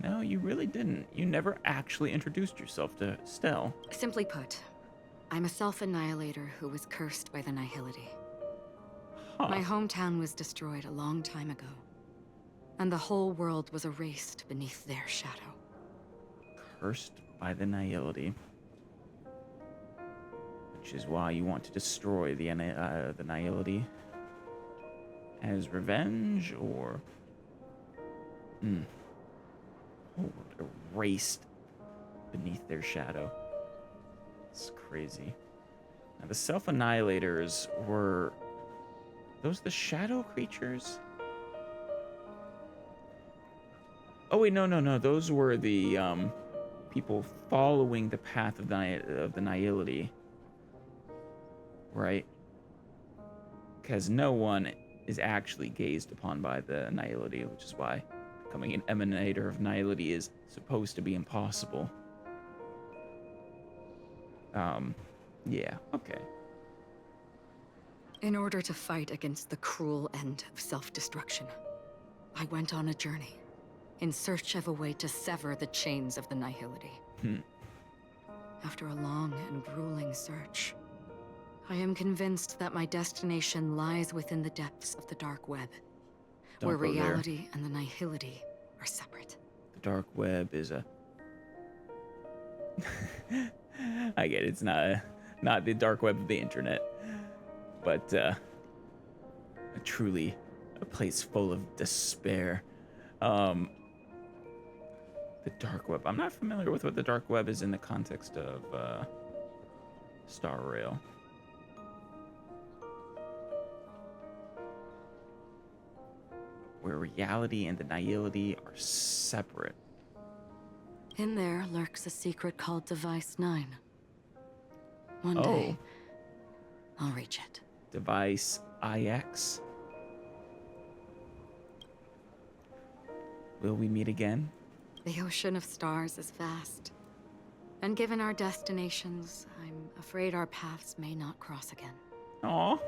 No, you really didn't. You never actually introduced yourself to Stell.
Simply put, I'm a self-annihilator who was cursed by the nihility. My hometown was destroyed a long time ago, and the whole world was erased beneath their shadow.
Cursed by the nihility. Which is why you want to destroy the nihility. As revenge, or... erased beneath their shadow. It's crazy. Now, the self-annihilators were... those the shadow creatures? Oh, wait, no. Those were the, people following the path of the nihility. Right? Because no one is actually gazed upon by the nihility, which is why becoming an emanator of nihility is supposed to be impossible. Yeah, okay.
In order to fight against the cruel end of self-destruction, I went on a journey in search of a way to sever the chains of the nihility. After a long and grueling search, I am convinced that my destination lies within the depths of the dark web, where reality and the nihility are separate.
The dark web is a... I get it, it's not the dark web of the internet, but truly a place full of despair. The dark web. I'm not familiar with what the dark web is in the context of Star Rail. Where reality and the nihility are separate.
In there lurks a secret called Device 9. One
Oh.
day, I'll reach it.
Device IX. Will we meet again?
The ocean of stars is vast. And given our destinations, I'm afraid our paths may not cross again.
Aw.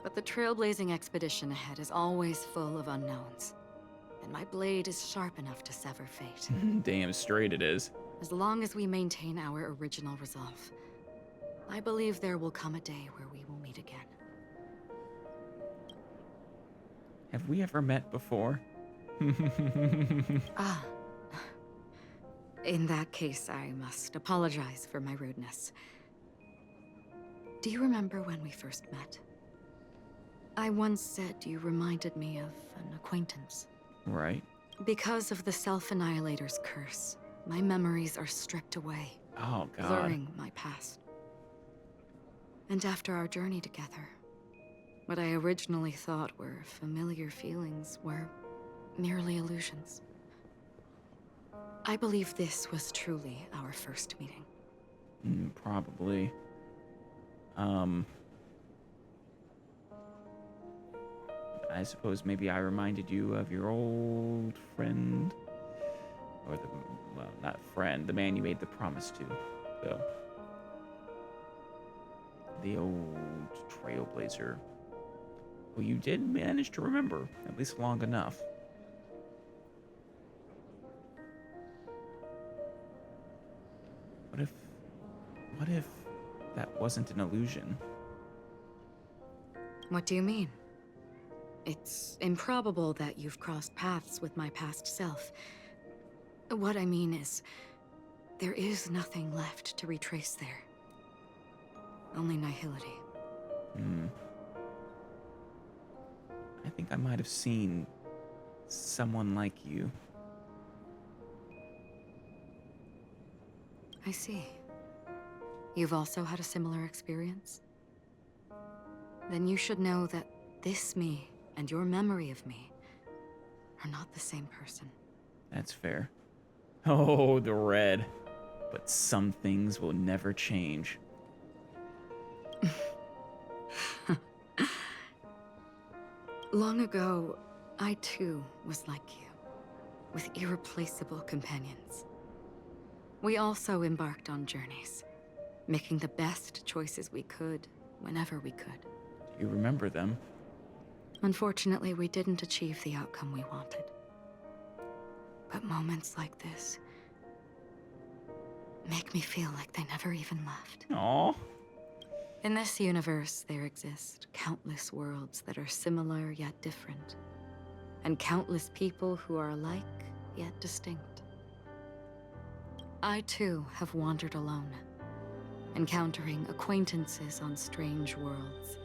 But the trailblazing expedition ahead is always full of unknowns. And my blade is sharp enough to sever fate.
Damn straight it is.
As long as we maintain our original resolve, I believe there will come a day where we will meet again.
Have we ever met before?
Ah. In that case, I must apologize for my rudeness. Do you remember when we first met? I once said you reminded me of an acquaintance.
Right.
Because of the Self-Annihilator's curse, my memories are stripped away,
Oh, God.
blurring my past. And after our journey together, what I originally thought were familiar feelings were merely illusions. I believe this was truly our first meeting.
Probably. I suppose maybe I reminded you of your old friend. Or the, well, not friend, the man you made the promise to, though. The old trailblazer. Well, you did manage to remember, at least long enough. What if that wasn't an illusion?
What do you mean? It's improbable that you've crossed paths with my past self. What I mean is, there is nothing left to retrace there. Only nihility.
I think I might have seen someone like you.
I see. You've also had a similar experience? Then you should know that this me and your memory of me are not the same person.
That's fair. Oh, the red. But some things will never change.
Long ago, I too was like you, with irreplaceable companions. We also embarked on journeys, making the best choices we could, whenever we could.
Do you remember them?
Unfortunately, we didn't achieve the outcome we wanted. But moments like this make me feel like they never even left.
Aww.
In this universe, there exist countless worlds that are similar yet different, and countless people who are alike yet distinct. I too have wandered alone, encountering acquaintances on strange worlds,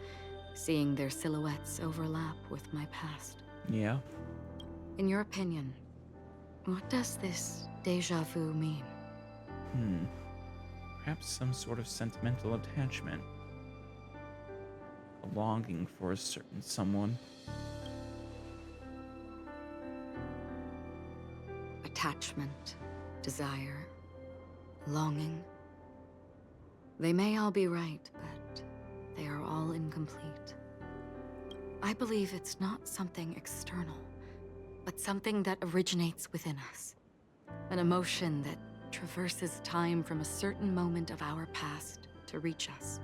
seeing their silhouettes overlap with my past.
Yeah.
In your opinion, what does this déjà vu mean?
Perhaps some sort of sentimental attachment. A longing for a certain someone.
Attachment, desire, longing. They may all be right, but they are all incomplete. I believe it's not something external, but something that originates within us. An emotion that traverses time from a certain moment of our past to reach us.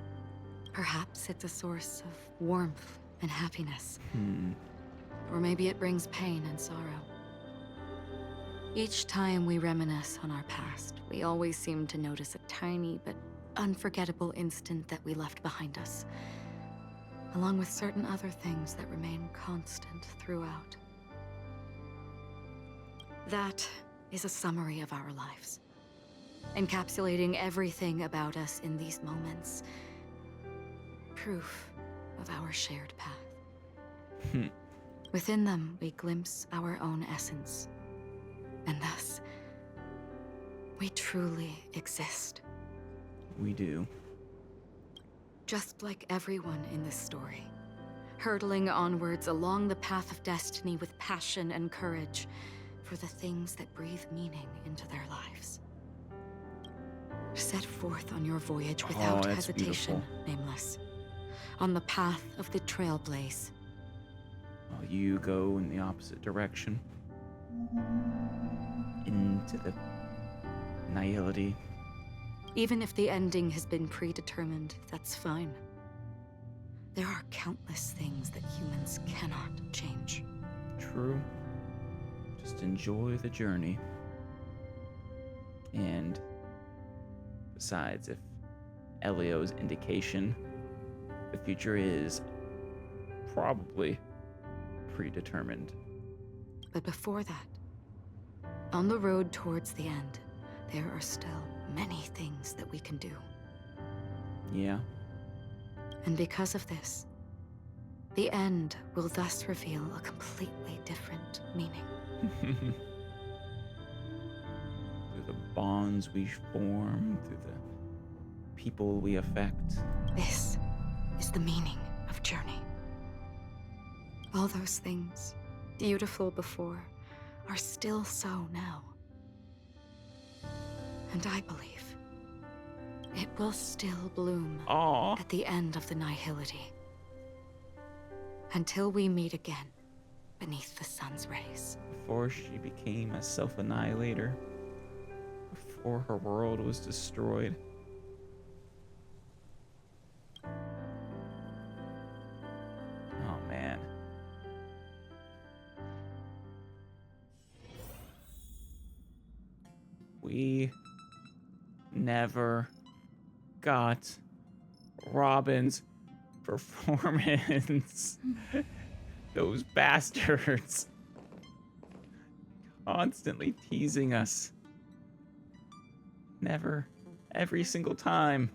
Perhaps it's a source of warmth and happiness. Or maybe it brings pain and sorrow. Each time we reminisce on our past, we always seem to notice a tiny but unforgettable instant that we left behind us, along with certain other things that remain constant throughout. That is a summary of our lives, encapsulating everything about us in these moments. Proof of our shared path. Within them, we glimpse our own essence, and thus, we truly exist.
We do.
just like everyone in this story, hurtling onwards along the path of destiny with passion and courage for the things that breathe meaning into their lives. Set forth on your voyage without hesitation, Nameless, on the path of the Trailblaze.
While you go in the opposite direction, into the nihility.
Even if the ending has been predetermined, that's fine. There are countless things that humans cannot change.
True. Just enjoy the journey. And besides, if Elio's indication, the future is probably predetermined.
But before that, on the road towards the end, there are still many things that we can do.
Yeah.
And because of this, the end will thus reveal a completely different meaning.
Through the bonds we form, through the people we affect.
This is the meaning of journey. All those things, beautiful before, are still so now. And I believe it will still bloom at the end of the nihility. Until we meet again beneath the sun's rays.
Before she became a self-annihilator. Before her world was destroyed. Oh, man. We never got Robin's performance. Those bastards. Constantly teasing us. Never. Every single time.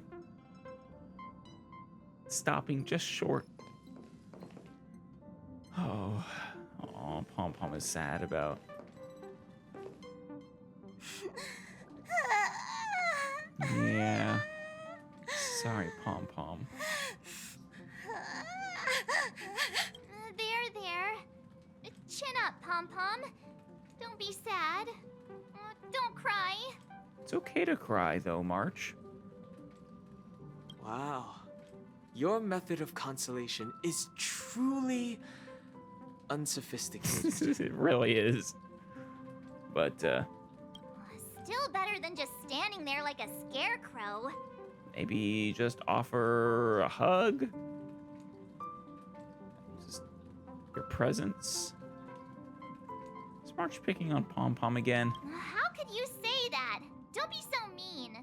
Stopping just short. Oh, Pom-Pom is sad about. Yeah. Sorry, Pom-Pom.
There. Chin up, Pom-Pom. Don't be sad. Don't cry.
It's okay to cry, though, March.
Wow. Your method of consolation is truly unsophisticated.
It really is. But,
Still better than just standing there like a scarecrow.
maybe just offer a hug? Just your presence? Is March picking on Pom-Pom again?
How could you say that? Don't be so mean.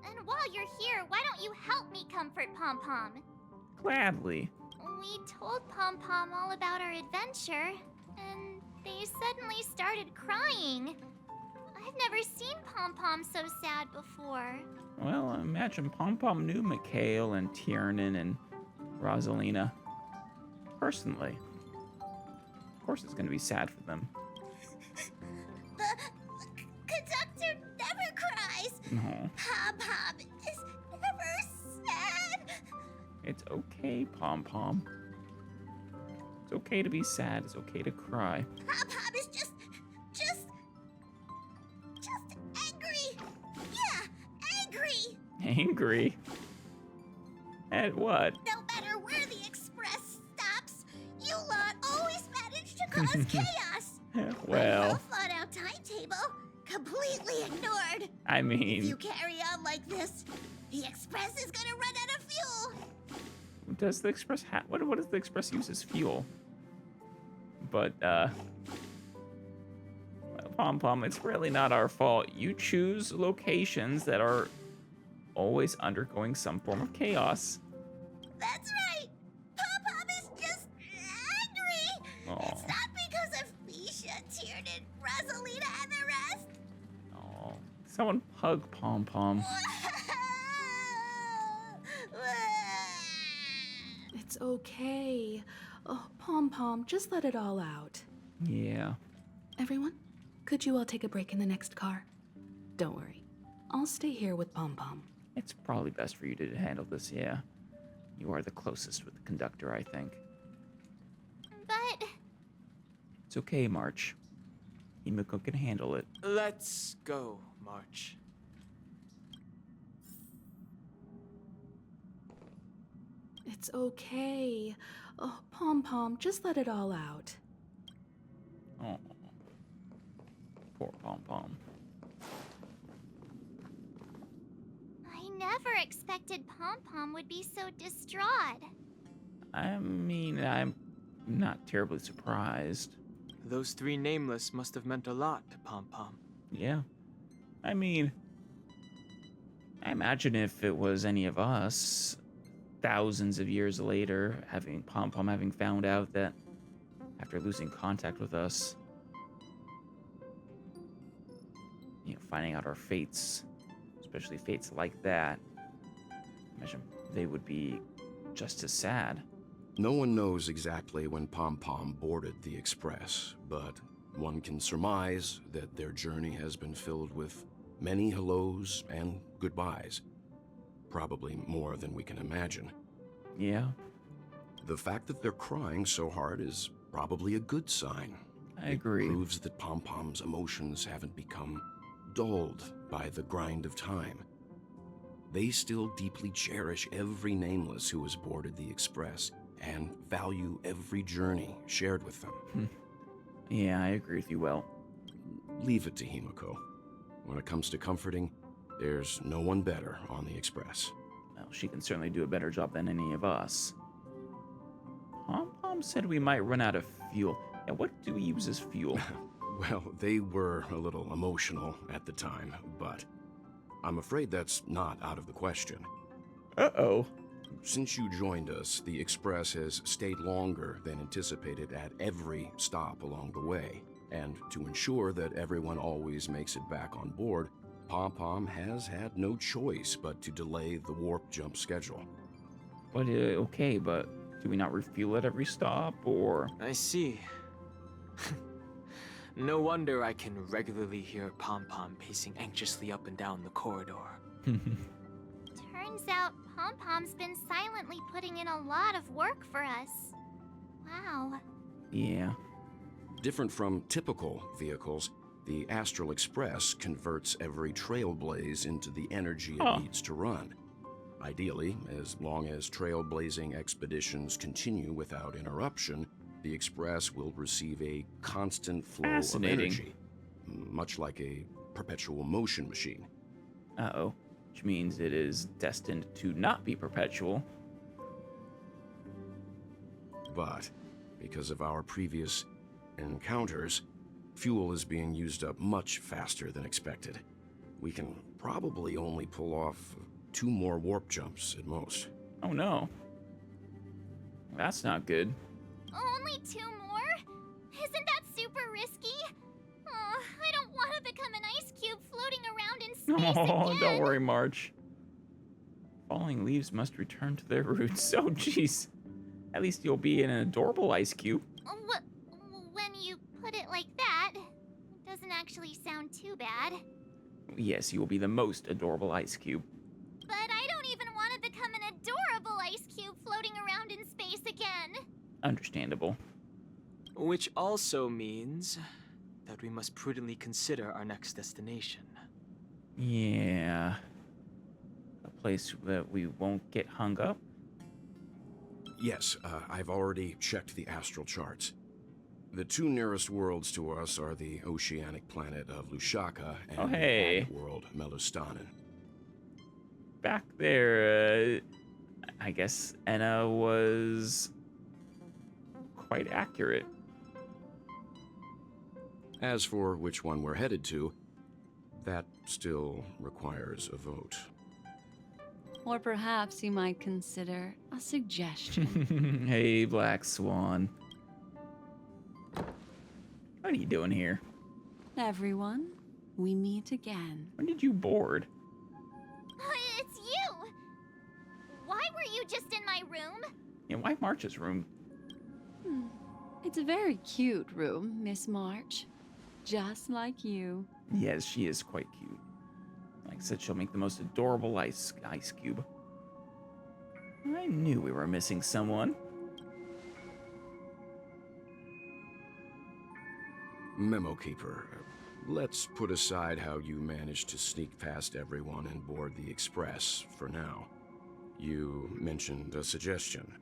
And while you're here, why don't you help me comfort Pom-Pom?
Gladly.
We told Pom-Pom all about our adventure, and they suddenly started crying. I've never seen Pom-Pom so sad before.
Well, I imagine Pom-Pom knew Mikhail and Tiernan and Rosalina personally. Of course it's going to be sad for them.
The conductor never cries.
No.
Pom-Pom is never sad.
It's okay, Pom-Pom. It's okay to be sad. It's okay to cry.
Pom-Pom is just angry. Yeah, angry.
Angry? At what?
No matter where the express stops, you lot always manage to cause chaos.
Well,
A well-thought-out timetable, completely ignored.
I
If
mean,
you carry on like this, the express is gonna run out of fuel.
does the Express what does the Express use as fuel? But, Pom-Pom, it's really not our fault. You choose locations that are always undergoing some form of chaos.
That's right. Pom-Pom is just angry.
Aw.
It's not because of Misha, Tiernan, Rosalina, and the rest.
Oh, someone hug Pom-Pom.
It's okay. Oh, Pom-Pom, just let it all out.
Yeah.
Everyone, could you all take a break in the next car? Don't worry. I'll stay here with Pom-Pom.
It's probably best for you to handle this, yeah. You are the closest with the conductor, I think.
But...
It's okay, March. Himiko can handle it.
Let's go, March.
It's okay. Oh, Pom-Pom, just let it all out.
Oh, poor Pom-Pom.
I never expected Pom-Pom would be so distraught.
I mean, I'm not terribly surprised.
Those three nameless must have meant a lot to Pom-Pom.
Yeah. I mean, I imagine if it was any of us, thousands of years later, having Pom-Pom having found out that after losing contact with us, finding out our fates, especially fates like that, imagine they would be just as sad.
No one knows exactly when Pom-Pom boarded the Express, but one can surmise that their journey has been filled with many hellos and goodbyes. Probably more than we can imagine.
Yeah.
The fact that they're crying so hard is probably a good sign.
I agree.
It proves that Pom-Pom's emotions haven't become dulled by the grind of time. They still deeply cherish every nameless who has boarded the Express and value every journey shared with them.
Yeah, I agree with you well.
Leave it to Himiko. When it comes to comforting, there's no one better on the Express.
Well, she can certainly do a better job than any of us. Pom-Pom said we might run out of fuel. Yeah, what do we use as fuel?
Well, they were a little emotional at the time, but I'm afraid that's not out of the question.
Uh-oh.
Since you joined us, the Express has stayed longer than anticipated at every stop along the way. And to ensure that everyone always makes it back on board, Pom-Pom has had no choice but to delay the warp jump schedule.
But, okay, but do we not refuel at every stop, or...?
I see. No wonder I can regularly hear Pom-Pom pacing anxiously up and down the corridor.
Turns out Pom-Pom's been silently putting in a lot of work for us. Wow.
Yeah.
Different from typical vehicles, the Astral Express converts every trailblaze into the energy it needs to run. Ideally, as long as trailblazing expeditions continue without interruption, the Express will receive a constant flow of energy, much like a perpetual motion machine.
Uh-oh. Which means it is destined to not be perpetual.
But because of our previous encounters, fuel is being used up much faster than expected. We can probably only pull off 2 more warp jumps at most.
Oh no. That's not good.
Only 2 more? Isn't that super risky? Oh, I don't want to become an ice cube floating around in space again.
Don't worry, March. Falling leaves must return to their roots. Oh, jeez. At least you'll be an adorable ice cube.
When you put it like that, it doesn't actually sound too bad.
Yes, you will be the most adorable ice cube.
But I don't even want to become an adorable ice cube floating around in space again.
Understandable.
Which also means that we must prudently consider our next destination.
Yeah. A place that we won't get hung up?
Yes, I've already checked the astral charts. The 2 nearest worlds to us are the oceanic planet of Lushaka and the planet world Melustanen.
Back there, I guess Enna was quite accurate.
As for which one we're headed to, that still requires a vote.
Or perhaps you might consider a suggestion.
Hey, Black Swan. What are you doing here?
Everyone, we meet again.
When did you board?
It's you! Why were you just in my room?
Yeah, why March's room?
It's a very cute room, Miss March. Just like you.
Yes, she is quite cute. Like I said, she'll make the most adorable ice cube. I knew we were missing someone.
Memo Keeper, let's put aside how you managed to sneak past everyone and board the Express for now. You mentioned a suggestion.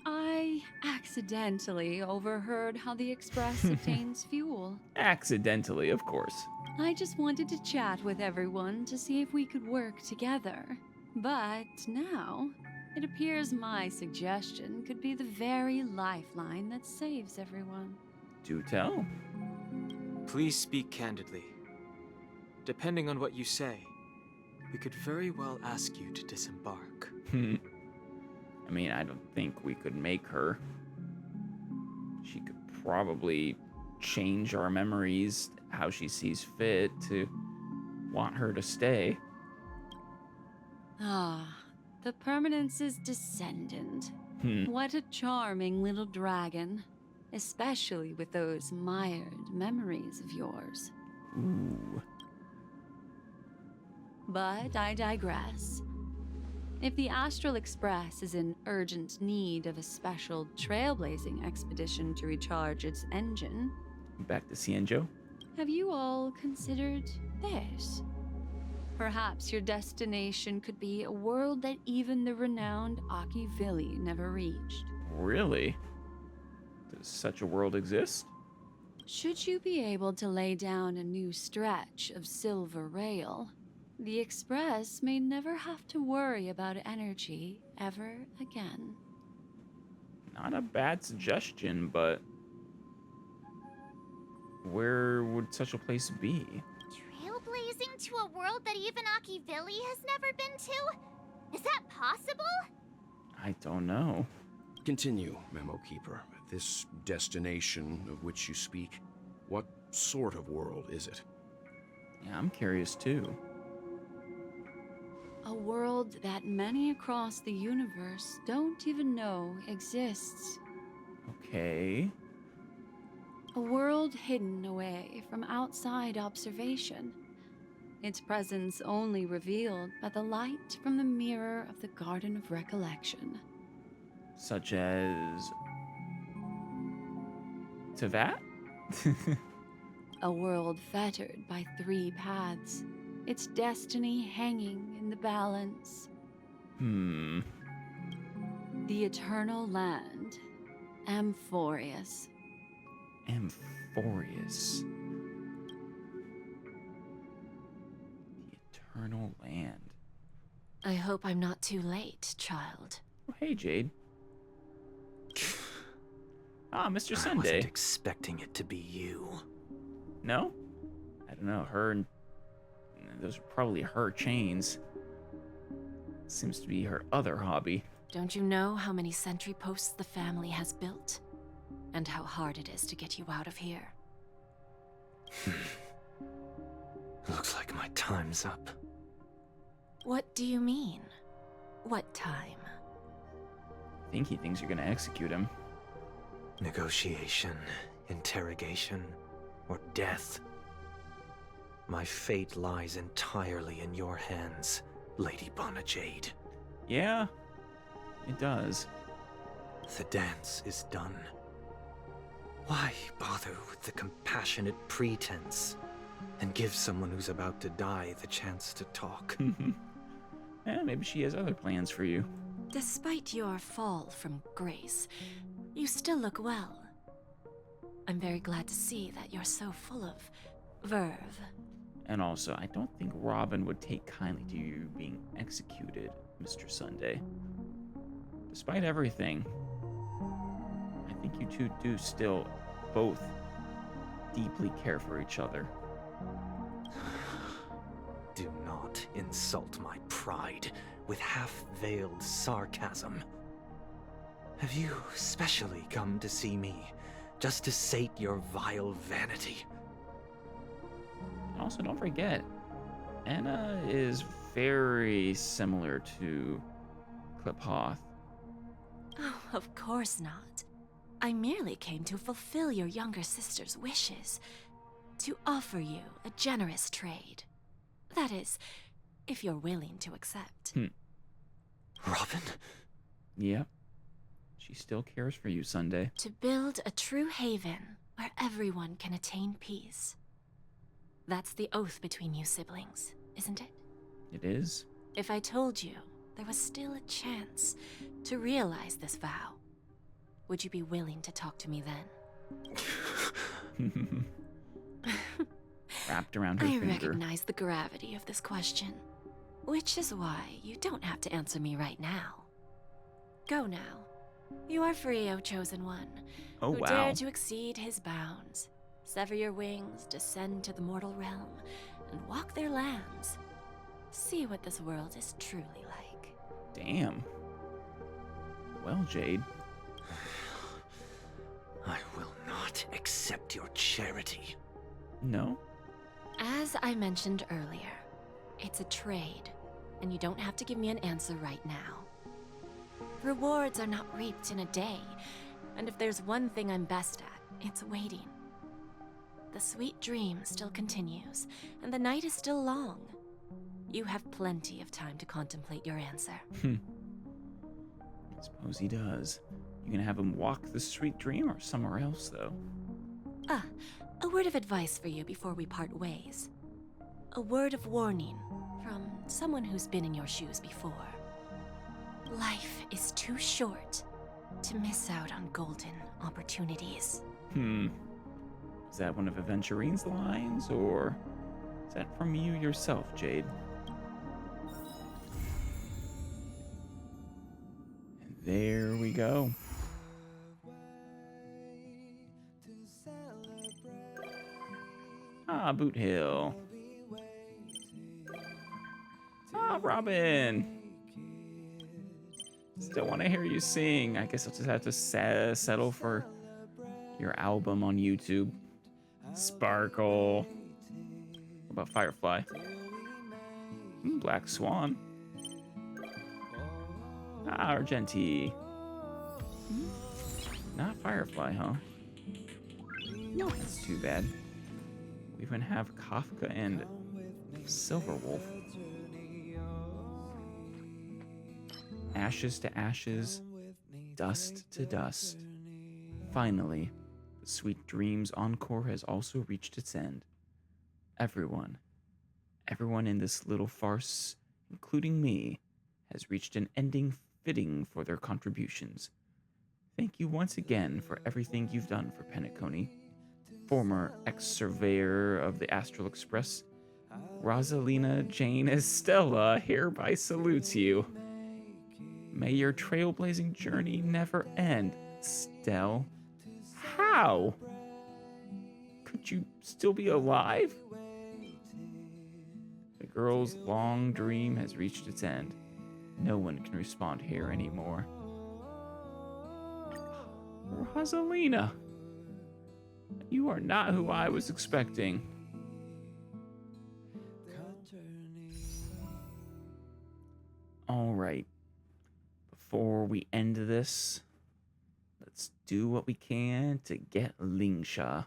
I accidentally overheard how the Express obtains fuel.
Accidentally, of course.
I just wanted to chat with everyone to see if we could work together. But now, it appears my suggestion could be the very lifeline that saves everyone.
Do tell.
Please speak candidly. Depending on what you say, we could very well ask you to disembark.
I mean, I don't think we could make her. She could probably change our memories how she sees fit to want her to stay.
Ah, the Permanence's descendant. What a charming little dragon. Especially with those mired memories of yours.
Ooh.
But I digress. If the Astral Express is in urgent need of a special trailblazing expedition to recharge its engine...
Back to Cienjo?
Have you all considered this? Perhaps your destination could be a world that even the renowned Achevili never reached.
Really? Does such a world exist?
Should you be able to lay down a new stretch of silver rail, the Express may never have to worry about energy ever again.
Not a bad suggestion, but where would such a place be?
Trailblazing to a world that even Achevili has never been to? Is that possible?
I don't know.
Continue, Memo Keeper. This destination of which you speak, what sort of world is it?
Yeah, I'm curious too.
A world that many across the universe don't even know exists.
Okay.
A world hidden away from outside observation. Its presence only revealed by the light from the mirror of the Garden of Recollection.
Such as... Teyvat?
A world fettered by 3 paths, its destiny hanging in the balance.
The
eternal land, Amphorius.
Amphorius. The eternal land.
I hope I'm not too late, child.
Oh, hey, Jade. Ah, Mr. Sunday.
I wasn't expecting it to be you.
No? I don't know. Those are probably her chains. Seems to be her other hobby.
Don't you know how many sentry posts the family has built? And how hard it is to get you out of here?
Looks like my time's up.
What do you mean? What time?
I think he thinks you're gonna execute him.
Negotiation, interrogation, or death. My fate lies entirely in your hands, Lady Bonajade.
Yeah, it does.
The dance is done. Why bother with the compassionate pretense and give someone who's about to die the chance to talk?
Yeah, maybe she has other plans for you.
Despite your fall from grace, you still look well. I'm very glad to see that you're so full of verve.
And also, I don't think Robin would take kindly to you being executed, Mr. Sunday. Despite everything, I think you two do still both deeply care for each other.
Do not insult my pride with half-veiled sarcasm. Have you specially come to see me just to sate your vile vanity?
And also, don't forget, Anna is very similar to Kliphoth.
Oh, of course not. I merely came to fulfill your younger sister's wishes. To offer you a generous trade. That is, if you're willing to accept.
Robin?
Yep. She still cares for you, Sunday.
To build a true haven where everyone can attain peace. That's the oath between you siblings, isn't it?
It is.
If I told you there was still a chance to realize this vow, would you be willing to talk to me then?
Wrapped around her
I
finger.
recognize the gravity of this question, which is why you don't have to answer me right now. Go now. You are free, O Chosen One,
Oh,
who
wow.
dare to exceed his bounds, sever your wings, descend to the mortal realm, and walk their lands. See what this world is truly like.
Damn. Well, Jade.
I will not accept your charity.
No?
As I mentioned earlier, it's a trade, and you don't have to give me an answer right now. Rewards are not reaped in a day, and if there's one thing I'm best at, it's waiting. The sweet dream still continues, and the night is still long. You have plenty of time to contemplate your answer.
I suppose he does. You gonna have him walk the sweet dream or somewhere else, though?
Ah, a word of advice for you before we part ways. A word of warning from someone who's been in your shoes before. Life is too short to miss out on golden opportunities.
Is that one of Aventurine's lines, or is that from you yourself, Jade? And there we go. Ah, Boot Hill. Ah, Robin. Still want to hear you sing. I guess I'll just have to settle for your album on YouTube. Sparkle. What about Firefly? Black Swan. Ah, Argenti. Not Firefly, huh? No, that's too bad. We even have Kafka and Silverwolf. Ashes to ashes, dust to dust. Finally, the Sweet Dreams Encore has also reached its end. Everyone in this little farce, including me, has reached an ending fitting for their contributions. Thank you once again for everything you've done for Penacony. Former ex-surveyor of the Astral Express, Rosalina Jane Estella hereby salutes you. May your trailblazing journey never end, Stell. How? Could you still be alive? The girl's long dream has reached its end. No one can respond here anymore. Rosalina, you are not who I was expecting. All right. Before we end this, let's do what we can to get Lingsha.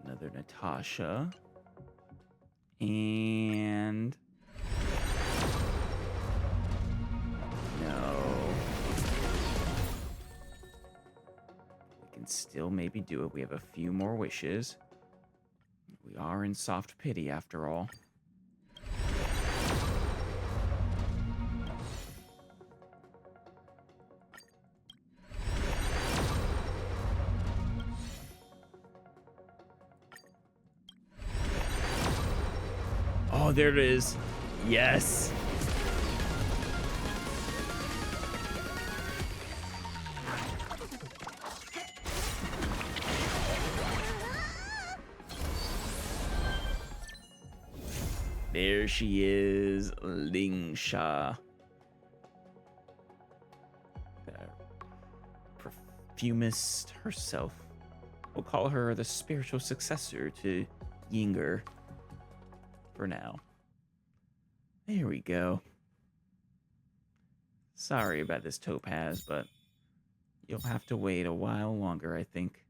Another Natasha. And... no. We can still maybe do it. We have a few more wishes. We are in soft pity after all. Oh, there it is. Yes. There she is, Lingsha. The perfumist herself. We'll call her the spiritual successor to Yinger for now. There we go. Sorry about this, Topaz, but you'll have to wait a while longer, I think.